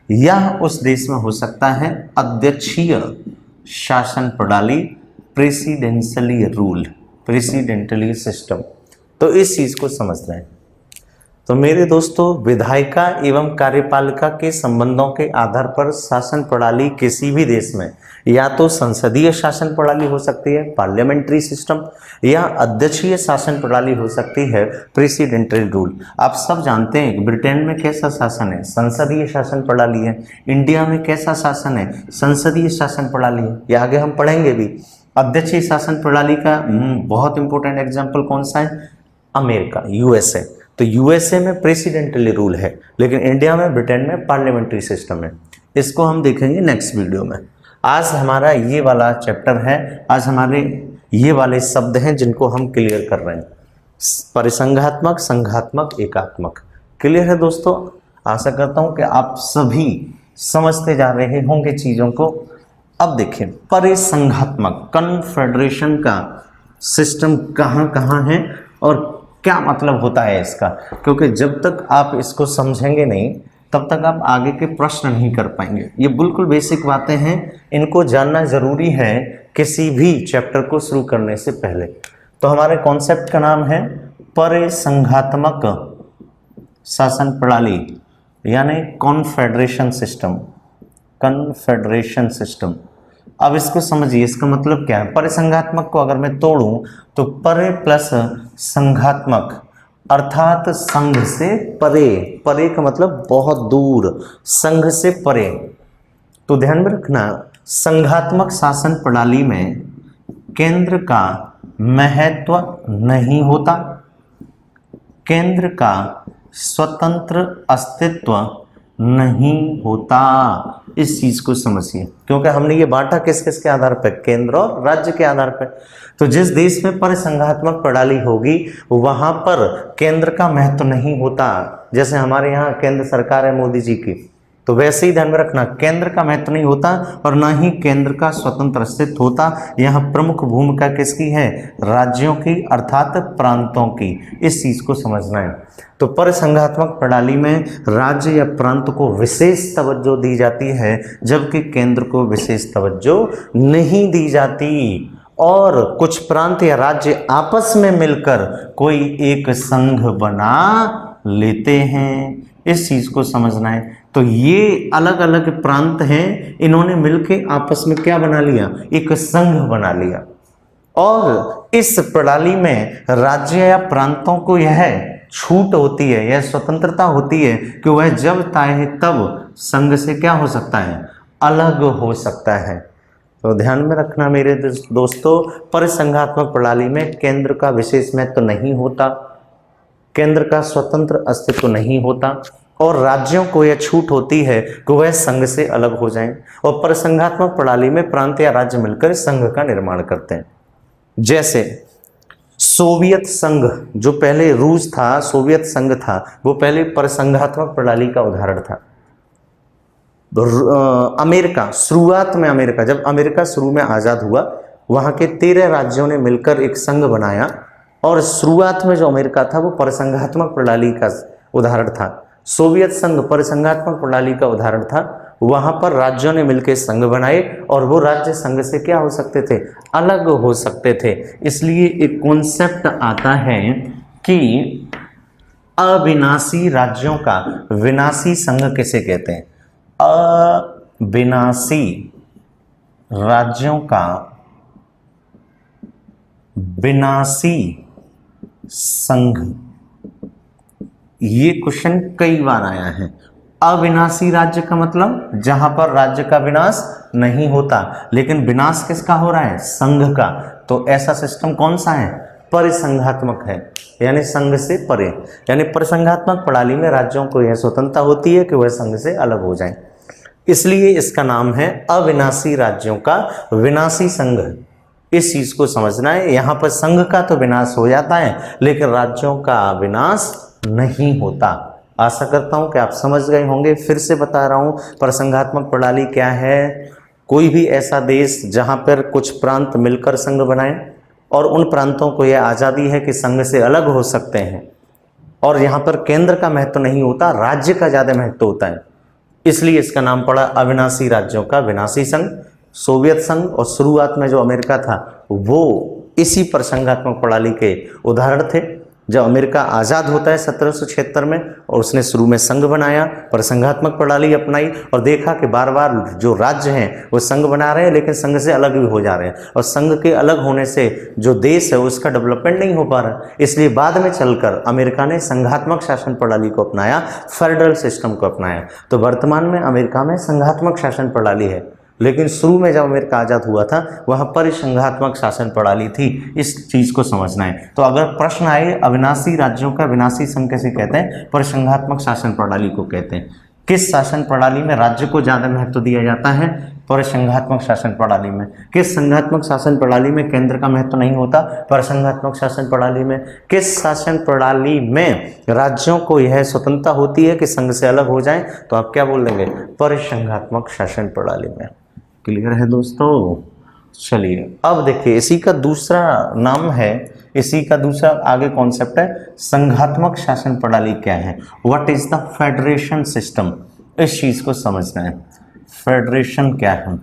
या उस देश में हो सकता है अध्यक्षीय शासन प्रणाली, प्रेसिडेंशियली रूल, प्रेसिडेंटली सिस्टम। तो इस चीज़ को समझना है। तो मेरे दोस्तों, विधायिका एवं कार्यपालिका के संबंधों के आधार पर शासन प्रणाली किसी भी देश में या तो संसदीय शासन प्रणाली हो सकती है, पार्लियामेंट्री सिस्टम, या अध्यक्षीय शासन प्रणाली हो सकती है, प्रेसिडेंटल रूल। आप सब जानते हैं कि ब्रिटेन में कैसा शासन है, संसदीय शासन प्रणाली है। इंडिया में कैसा शासन है, संसदीय शासन प्रणाली है। ये आगे हम पढ़ेंगे भी। अध्यक्षीय शासन प्रणाली का बहुत इंपॉर्टेंट एग्जाम्पल कौन सा है? America, USA. तो यूएसए में प्रेसिडेंटली रूल है, लेकिन इंडिया में, ब्रिटेन में पार्लियामेंट्री सिस्टम है। इसको हम देखेंगे नेक्स्ट वीडियो में। आज हमारा ये वाला चैप्टर है, आज हमारे ये वाले शब्द हैं जिनको हम क्लियर कर रहे हैं। परिसंघात्मक, संघात्मक, एकात्मक। क्लियर है दोस्तों? आशा करता हूँ कि आप सभी समझते जा रहे होंगे चीज़ों को। अब देखिए, परिसंघात्मक कन्फेडरेशन का सिस्टम कहाँ कहाँ है और क्या मतलब होता है इसका, क्योंकि जब तक आप इसको समझेंगे नहीं तब तक आप आगे के प्रश्न नहीं कर पाएंगे। ये बिल्कुल बेसिक बातें हैं, इनको जानना जरूरी है किसी भी चैप्टर को शुरू करने से पहले। तो हमारे कॉन्सेप्ट का नाम है परिसंघात्मक शासन प्रणाली, यानी कॉन्फेडरेशन सिस्टम। Confederation system. अब इसको समझिए, इसका मतलब क्या है। परिसंघात्मक को अगर मैं तोड़ूं तो परे प्लस संघात्मक, अर्थात संघ से परे। परे का मतलब बहुत दूर, संघ से परे। तो ध्यान में रखना, संघात्मक शासन प्रणाली में केंद्र का महत्व नहीं होता, केंद्र का स्वतंत्र अस्तित्व नहीं होता। इस चीज को समझिए, क्योंकि हमने ये बांटा किस किस के आधार पर? केंद्र और राज्य के आधार पर। तो जिस देश में परिसंघात्मक प्रणाली होगी वहां पर केंद्र का महत्व नहीं होता। जैसे हमारे यहाँ केंद्र सरकार है मोदी जी की, तो वैसे ही ध्यान में रखना, केंद्र का महत्व नहीं होता और ना ही केंद्र का स्वतंत्र अस्तित्व होता। यहाँ प्रमुख भूमिका किसकी है? राज्यों की, अर्थात प्रांतों की। इस चीज को समझना है। तो परिसंघात्मक प्रणाली में राज्य या प्रांत को विशेष तवज्जो दी जाती है, जबकि केंद्र को विशेष तवज्जो नहीं दी जाती। और कुछ प्रांत या राज्य आपस में मिलकर कोई एक संघ बना लेते हैं। इस चीज को समझना है। तो ये अलग अलग प्रांत हैं, इन्होंने मिलकर आपस में क्या बना लिया? एक संघ बना लिया। और इस प्रणाली में राज्य या प्रांतों को यह छूट होती है, यह स्वतंत्रता होती है कि वह जब चाहे तब संघ से क्या हो सकता है? अलग हो सकता है। तो ध्यान में रखना मेरे दोस्तों, परिसंघात्मक प्रणाली में केंद्र का विशेष महत्व नहीं होता, केंद्र का स्वतंत्र अस्तित्व नहीं होता, और राज्यों को यह छूट होती है कि वह संघ से अलग हो जाएं। और परिसंघात्मक प्रणाली में प्रांत या राज्य मिलकर संघ का निर्माण करते हैं। जैसे सोवियत संघ, जो पहले रूस था, सोवियत संघ था, वो पहले परिसंघात्मक प्रणाली का उदाहरण था। अमेरिका, शुरुआत में अमेरिका, जब अमेरिका शुरू में आज़ाद हुआ, वहाँ के 13 राज्यों ने मिलकर एक संघ बनाया, और शुरुआत में जो अमेरिका था वो परिसंघात्मक प्रणाली का उदाहरण था। सोवियत संघ परिसंघात्मक प्रणाली का उदाहरण था। वहाँ पर राज्यों ने मिलकर संघ बनाए और वो राज्य संघ से क्या हो सकते थे? अलग हो सकते थे। इसलिए एक कॉन्सेप्ट आता है कि अविनाशी राज्यों का विनाशी संघ किसे कहते हैं? अविनाशी राज्यों का विनाशी संघ। ये क्वेश्चन कई बार आया है। अविनाशी राज्य का मतलब जहां पर राज्य का विनाश नहीं होता, लेकिन विनाश किसका हो रहा है? संघ का। तो ऐसा सिस्टम कौन सा है? परिसंघात्मक है, यानी संघ से परे। यानी परिसंघात्मक प्रणाली में राज्यों को यह स्वतंत्रता होती है कि वह संघ से अलग हो जाएं। इसलिए इसका नाम है अविनाशी राज्यों का विनाशी संघ। इस चीज को समझना है। यहाँ पर संघ का तो विनाश हो जाता है, लेकिन राज्यों का विनाश नहीं होता। आशा करता हूं कि आप समझ गए होंगे। फिर से बता रहा हूं, परिसंघात्मक प्रणाली क्या है? कोई भी ऐसा देश जहां पर कुछ प्रांत मिलकर संघ बनाएं और उन प्रांतों को यह आज़ादी है कि संघ से अलग हो सकते हैं, और यहाँ पर केंद्र का महत्व नहीं होता, राज्य का ज़्यादा महत्व होता है। इसलिए इसका नाम पड़ा अविनाशी राज्यों का विनाशी संघ। सोवियत संघ और शुरुआत में जो अमेरिका था वो इसी परिसंघात्मक प्रणाली के उदाहरण थे। जब अमेरिका आज़ाद होता है 1776 में, और उसने शुरू में संघ बनाया और संघात्मक प्रणाली अपनाई और देखा कि बार बार जो राज्य हैं वो संघ बना रहे हैं लेकिन संघ से अलग भी हो जा रहे हैं, और संघ के अलग होने से जो देश है उसका डेवलपमेंट नहीं हो पा रहा, इसलिए बाद में चलकर अमेरिका ने संघात्मक शासन प्रणाली को अपनाया, फेडरल सिस्टम को अपनाया। तो वर्तमान में अमेरिका में संघात्मक शासन प्रणाली है, लेकिन शुरू में जब अमेरिका आज़ाद हुआ था वहाँ पर संघात्मक शासन प्रणाली थी। इस चीज़ को समझना है। तो अगर प्रश्न आए अविनाशी राज्यों का विनाशी संघ कैसे कहते हैं, पर संघात्मक शासन प्रणाली को कहते हैं। किस शासन प्रणाली में राज्य को ज़्यादा महत्व दिया जाता है, पर संघात्मक शासन प्रणाली में। किस संघात्मक शासन प्रणाली में केंद्र का महत्व नहीं होता, पर संघात्मक शासन प्रणाली में। किस शासन प्रणाली में राज्यों को यह स्वतंत्रता होती है कि संघ से अलग हो जाएं, तो आप क्या बोल देंगे, पर संघात्मक शासन प्रणाली में। क्लियर है दोस्तों? चलिए अब देखिए इसी का दूसरा नाम है, इसी का दूसरा आगे कॉन्सेप्ट है संघात्मक शासन प्रणाली क्या है, what is the federation system. इस चीज को समझना है, फेडरेशन क्या है।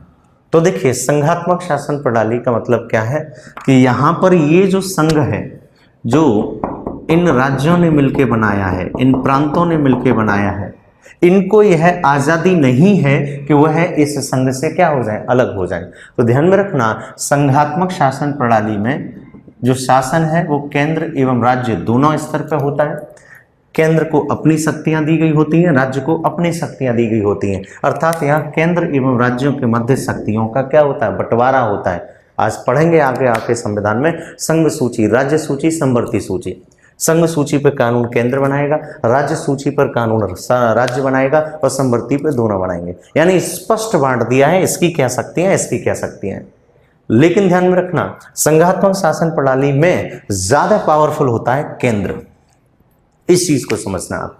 तो देखिए संघात्मक शासन प्रणाली का मतलब क्या है कि यहाँ पर ये जो संघ है, जो इन राज्यों ने मिलकर बनाया है, इन प्रांतों ने मिलकर बनाया है, इनको यह आज़ादी नहीं है कि वह इस संघ से क्या हो जाए, अलग हो जाए। तो ध्यान में रखना, संघात्मक शासन प्रणाली में जो शासन है वो केंद्र एवं राज्य दोनों स्तर पर होता है। केंद्र को अपनी शक्तियां दी गई होती हैं, राज्य को अपनी शक्तियां दी गई होती हैं, अर्थात यहाँ केंद्र एवं राज्यों के मध्य शक्तियों का क्या होता है, बंटवारा होता है। आज पढ़ेंगे आगे आके संविधान में संघ सूची, राज्य सूची, समवर्ती सूची। संघ सूची पर कानून केंद्र बनाएगा, राज्य सूची पर कानून राज्य बनाएगा, और समवर्ती पर दोनों बनाएंगे। यानी स्पष्ट बांट दिया है इसकी क्या शक्तियां, इसकी क्या शक्तियां। लेकिन ध्यान में रखना, संघात्मक शासन प्रणाली में ज्यादा पावरफुल होता है केंद्र। इस चीज को समझना आप।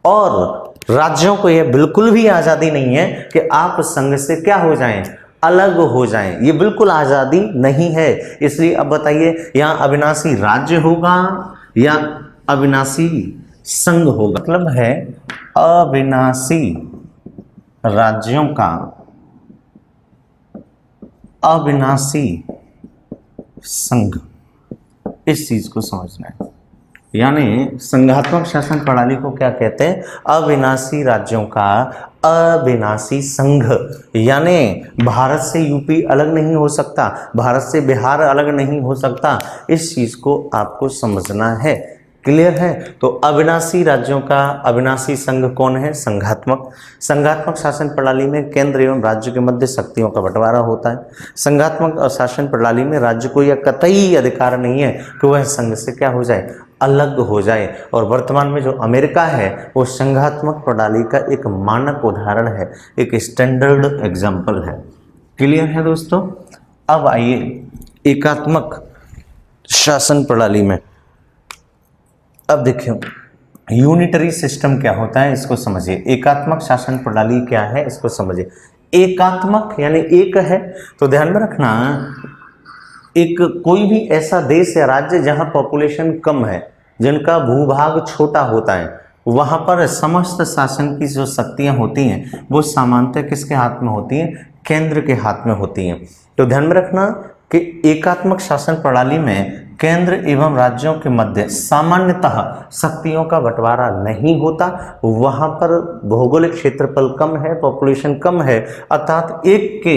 और राज्यों को यह बिल्कुल भी आजादी नहीं है कि आप संघ से क्या हो जाएं, अलग हो जाएं, ये बिल्कुल आजादी नहीं है। इसलिए अब बताइए यहां अविनाशी राज्य होगा या अविनाशी संघ होगा। मतलब है अविनाशी राज्यों का अविनाशी संघ। इस चीज को समझना है। यानी संघात्मक शासन प्रणाली को क्या कहते हैं, अविनाशी राज्यों का अविनाशी संघ। यानी भारत से यूपी अलग नहीं हो सकता, भारत से बिहार अलग नहीं हो सकता। इस चीज को आपको समझना है। क्लियर है? तो अविनाशी राज्यों का अविनाशी संघ कौन है, संघात्मक। संघात्मक शासन प्रणाली में केंद्र एवं राज्य के मध्य शक्तियों का बंटवारा होता है। संघात्मक शासन प्रणाली में राज्य को यह कतई अधिकार नहीं है कि वह संघ से क्या हो जाए, अलग हो जाए। और वर्तमान में जो अमेरिका है वो संघात्मक प्रणाली का एक मानक उदाहरण है, एक स्टैंडर्ड एग्जाम्पल है। क्लियर है दोस्तों? अब आइए एकात्मक शासन प्रणाली में। अब देखिए यूनिटरी सिस्टम क्या होता है, इसको समझिए। एकात्मक शासन प्रणाली क्या है, इसको समझिए। एकात्मक यानी एक है, तो ध्यान में रखना, एक कोई भी ऐसा देश या राज्य जहां पॉपुलेशन कम है, जिनका भूभाग छोटा होता है, वहां पर समस्त शासन की जो शक्तियां होती हैं वो सामान्यतः किसके हाथ में होती हैं, केंद्र के हाथ में होती हैं। तो ध्यान में रखना कि एकात्मक शासन प्रणाली में केंद्र एवं राज्यों के मध्य सामान्यतः शक्तियों का बंटवारा नहीं होता। वहां पर भौगोलिक क्षेत्रफल कम है, पॉपुलेशन कम है, अर्थात एक के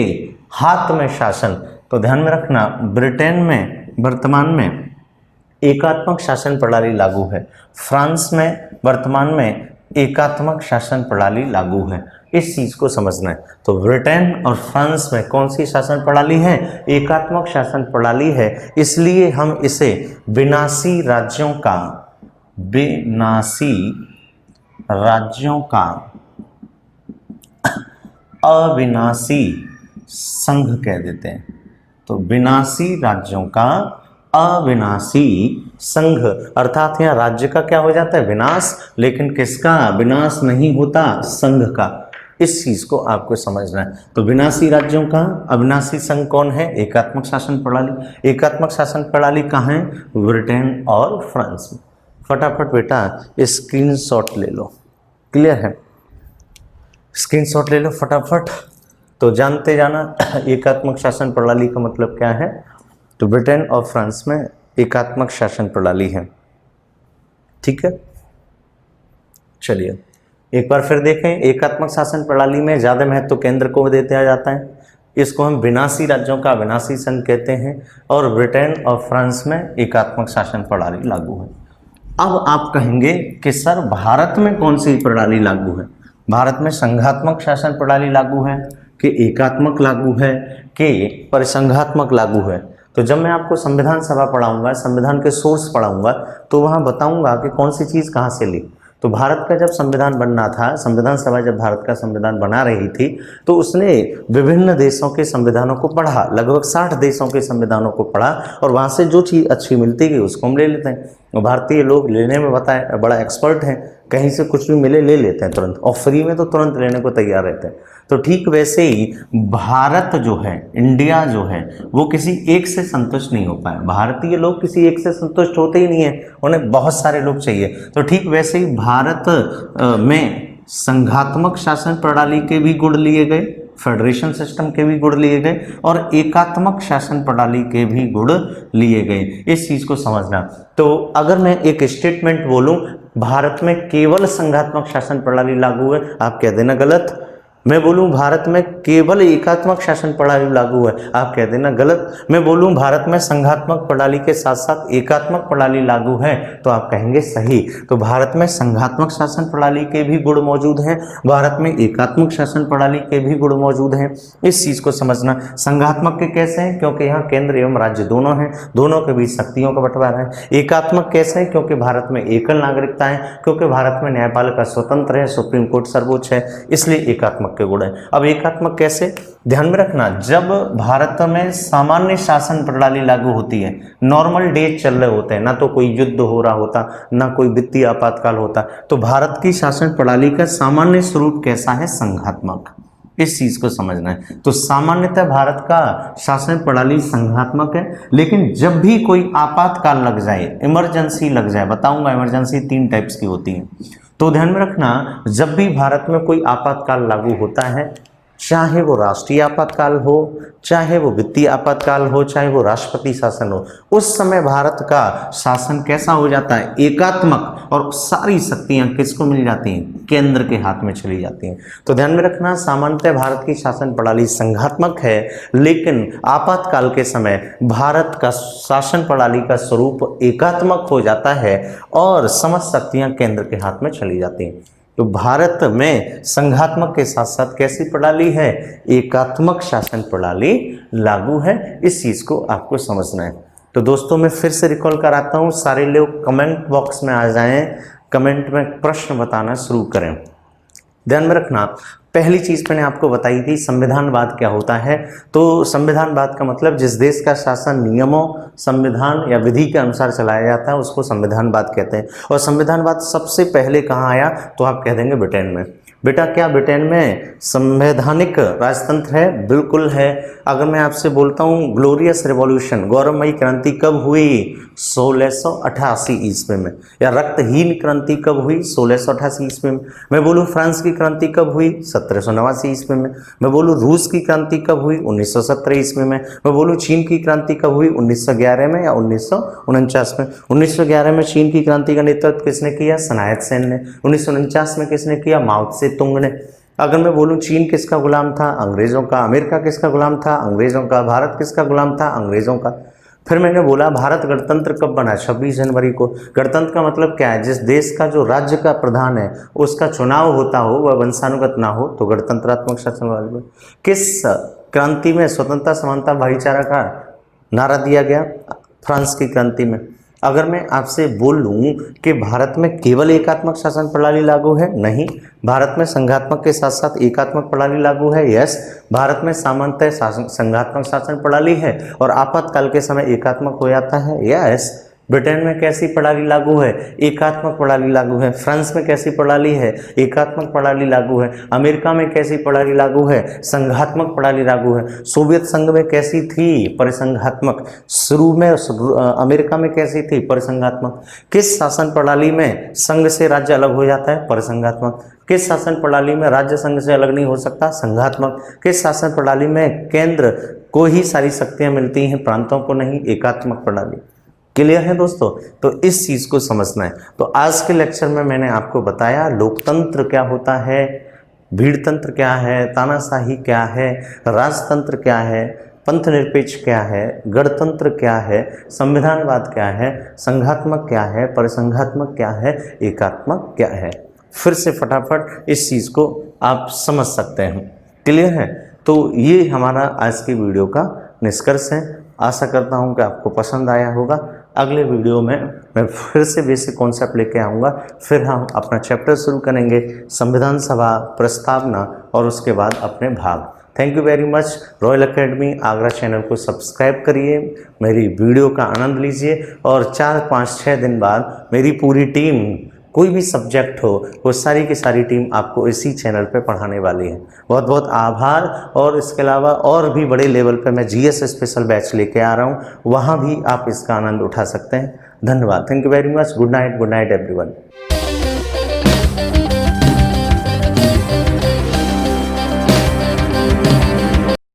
हाथ में शासन। तो ध्यान में रखना, ब्रिटेन में वर्तमान में एकात्मक शासन प्रणाली लागू है, फ्रांस में वर्तमान में एकात्मक शासन प्रणाली लागू है। इस चीज को समझना है। तो ब्रिटेन और फ्रांस में कौन सी शासन प्रणाली है, एकात्मक शासन प्रणाली है। इसलिए हम इसे विनाशी राज्यों का, विनाशी राज्यों का अविनाशी संघ कह देते हैं। तो विनाशी राज्यों का अविनाशी संघ, अर्थात यहाँ राज्य का क्या हो जाता है, विनाश, लेकिन किसका विनाश नहीं होता, संघ का। इस चीज को आपको समझना है। तो विनाशी राज्यों का अविनाशी संघ कौन है, एकात्मक शासन प्रणाली। एकात्मक शासन प्रणाली कहाँ है, ब्रिटेन और फ्रांस में। फटाफट बेटा स्क्रीनशॉट ले लो। क्लियर है? स्क्रीनशॉट ले लो फटाफट। तो जानते जाना एकात्मक शासन प्रणाली का मतलब क्या है। तो ब्रिटेन और फ्रांस में एकात्मक शासन प्रणाली है। ठीक है, चलिए एक बार फिर देखें। एकात्मक शासन प्रणाली में ज़्यादा महत्व केंद्र को देता जाता है। इसको हम विनाशी राज्यों का विनाशी संघ कहते हैं। और ब्रिटेन और फ्रांस में एकात्मक शासन प्रणाली लागू है। अब आप कहेंगे कि सर भारत में कौन सी प्रणाली लागू है? भारत में संघात्मक शासन प्रणाली लागू है कि एकात्मक लागू है कि परिसंघात्मक लागू है? तो जब मैं आपको संविधान सभा पढ़ाऊंगा, संविधान के सोर्स पढ़ाऊंगा, तो वहाँ बताऊंगा कि कौन सी चीज़ कहाँ से ली। तो भारत का जब संविधान बनना था, संविधान सभा जब भारत का संविधान बना रही थी, तो उसने विभिन्न देशों के संविधानों को पढ़ा, लगभग 60 देशों के संविधानों को पढ़ा, और वहाँ से जो चीज़ अच्छी मिलती गई उसको हम ले लेते हैं। भारतीय लोग लेने में बताए बड़ा एक्सपर्ट हैं, कहीं से कुछ भी मिले ले लेते हैं तुरंत, और फ्री में तो तुरंत लेने को तैयार रहते हैं। तो ठीक वैसे ही भारत जो है, इंडिया जो है, वो किसी एक से संतुष्ट नहीं हो पाया। भारतीय लोग किसी एक से संतुष्ट होते ही नहीं है, उन्हें बहुत सारे लोग चाहिए। तो ठीक वैसे ही भारत में संघात्मक शासन प्रणाली के भी गुण लिए गए, फेडरेशन सिस्टम के भी गुण लिए गए, और एकात्मक शासन प्रणाली के भी गुण लिए गए। इस चीज़ को समझना। तो अगर मैं एक स्टेटमेंट बोलूं, भारत में केवल संघात्मक शासन प्रणाली लागू है, आप कह देना गलत। मैं बोलूं भारत में केवल एकात्मक शासन प्रणाली लागू है, आप कह देना गलत। मैं बोलूं भारत में संघात्मक प्रणाली के साथ साथ एकात्मक प्रणाली लागू है, तो आप कहेंगे सही। तो भारत में संघात्मक शासन प्रणाली के भी गुण मौजूद हैं, भारत में एकात्मक शासन प्रणाली के भी गुण मौजूद हैं। इस चीज़ को समझना। संघात्मक के कैसे हैं? क्योंकि यहाँ केंद्र एवं राज्य दोनों हैं, दोनों के बीच शक्तियों का बंटवारा है। एकात्मक कैसे है? क्योंकि भारत में एकल नागरिकता है, क्योंकि भारत में न्यायपालिका स्वतंत्र है, सुप्रीम कोर्ट सर्वोच्च है, इसलिए एकात्मक के गुण है। अब एकात्मक कैसे? ध्यान में रखना, जब भारत में सामान्य शासन प्रणाली लागू होती है, नॉर्मल डेज चल रहे होते हैं, ना तो कोई युद्ध हो रहा होता, ना कोई वित्तीय आपातकाल होता, तो भारत की शासन प्रणाली का सामान्य स्वरूप कैसा है? संघात्मक। इस चीज को समझना है। तो सामान्यतः भारत का शासन प्रणाली संघात्मक है, लेकिन जब भी कोई आपातकाल लग जाए, इमरजेंसी लग जाए, बताऊंगा इमरजेंसी 3 टाइप्स की होती है, तो ध्यान में रखना, जब भी भारत में कोई आपातकाल लागू होता है, चाहे वो राष्ट्रीय आपातकाल हो, चाहे वो वित्तीय आपातकाल हो, चाहे वो राष्ट्रपति शासन हो, उस समय भारत का शासन कैसा हो जाता है? एकात्मक, और सारी शक्तियां किसको मिल जाती हैं? केंद्र के हाथ में चली जाती हैं। तो ध्यान में रखना, सामान्यतः भारत की शासन प्रणाली संघात्मक है, लेकिन आपातकाल के समय भारत का शासन प्रणाली का स्वरूप एकात्मक हो जाता है और समस्त शक्तियां केंद्र के हाथ में चली जाती हैं। तो भारत में संघात्मक के साथ साथ कैसी प्रणाली है? एकात्मक शासन प्रणाली लागू है। इस चीज को आपको समझना है। तो दोस्तों मैं फिर से रिकॉल कराता हूँ, सारे लोग कमेंट बॉक्स में आ जाएं, कमेंट में प्रश्न बताना शुरू करें। ध्यान में रखना, पहली चीज मैंने आपको बताई थी संविधानवाद क्या होता है। तो संविधानवाद का मतलब जिस देश का शासन नियमों, संविधान या विधि के अनुसार चलाया जाता है उसको संविधानवाद कहते हैं। और संविधानवाद सबसे पहले कहाँ आया? तो आप कह देंगे ब्रिटेन में। बेटा क्या ब्रिटेन में संवैधानिक राजतंत्र है? बिल्कुल है। अगर मैं आपसे बोलता हूँ ग्लोरियस रिवॉल्यूशन, गौरवमयी क्रांति कब हुई? 1688 ईस्वी में। या रक्तहीन क्रांति कब हुई? 1688 ईस्वी में। मैं बोलूँ फ्रांस की क्रांति कब हुई? 1789 ईस्वी में। मैं बोलूँ रूस की क्रांति कब हुई? 1917 ईस्वी में। मैं बोलूँ चीन की क्रांति कब हुई? 1911 में या 1949 में। 1911 में चीन की क्रांति का नेतृत्व किसने किया? सनायत सेन ने। 1949 में किसने किया? माओ त्से तुंग ने। अगर मैं बोलूं चीन किसका गुलाम था? अंग्रेजों का। अमेरिका किसका गुलाम था? अंग्रेजों का। भारत किसका गुलाम था? अंग्रेजों का। फिर मैंने बोला भारत गणतंत्र कब बना? 26 जनवरी को। गणतंत्र का मतलब क्या है? जिस देश का जो राज्य का प्रधान है उसका चुनाव होता हो, वह वंशानुगत ना हो, तो गणतंत्रात्मक शासन। किस क्रांति में स्वतंत्रता, समानता, भाईचारा का नारा दिया गया? फ्रांस की क्रांति में। अगर मैं आपसे बोलूं कि भारत में केवल एकात्मक शासन प्रणाली लागू है, नहीं, भारत में संघात्मक के साथ साथ एकात्मक प्रणाली लागू है। यस, भारत में सामान्यतः संघात्मक शासन प्रणाली है और आपातकाल के समय एकात्मक हो जाता है। यस, ब्रिटेन में कैसी प्रणाली लागू है? एकात्मक प्रणाली लागू है। फ्रांस में कैसी प्रणाली है? एकात्मक प्रणाली लागू है। अमेरिका में कैसी प्रणाली लागू है? संघात्मक प्रणाली लागू है। सोवियत संघ में कैसी थी? परिसंघात्मक। शुरू में अमेरिका में कैसी थी? परिसंघात्मक। किस शासन प्रणाली में संघ से राज्य अलग हो जाता है? परिसंघात्मक। किस शासन प्रणाली में राज्य संघ से अलग नहीं हो सकता? संघात्मक। किस शासन प्रणाली में केंद्र को ही सारी शक्तियां मिलती हैं, प्रांतों को नहीं? एकात्मक प्रणाली। क्लियर है दोस्तों? तो इस चीज़ को समझना है। तो आज के लेक्चर में मैंने आपको बताया लोकतंत्र क्या होता है, भीड़तंत्र क्या है, तानाशाही क्या है, राजतंत्र क्या है, पंथ निरपेक्ष क्या है, गणतंत्र क्या है, संविधानवाद क्या है, संघात्मक क्या है, परिसंघात्मक क्या है, एकात्मक क्या है। फिर से फटाफट इस चीज़ को आप समझ सकते हैं। क्लियर है? तो ये हमारा आज की वीडियो का निष्कर्ष है। आशा करता हूँ कि आपको पसंद आया होगा। अगले वीडियो में मैं फिर से बेसिक कॉन्सेप्ट लेके आऊँगा, फिर हम अपना चैप्टर शुरू करेंगे, संविधान सभा, प्रस्तावना और उसके बाद अपने भाग। Thank you very much. Royal academy Agra channel को सब्सक्राइब करिए, मेरी वीडियो का आनंद लीजिए और 4, 5, 6 दिन बाद मेरी पूरी टीम, कोई भी सब्जेक्ट हो, वो सारी की सारी टीम आपको इसी चैनल पे पढ़ाने वाली है। बहुत बहुत आभार। और इसके अलावा और भी बड़े लेवल पे मैं जीएस स्पेशल बैच लेके आ रहा हूँ, वहाँ भी आप इसका आनंद उठा सकते हैं। धन्यवाद। Thank you very much. Good night everyone.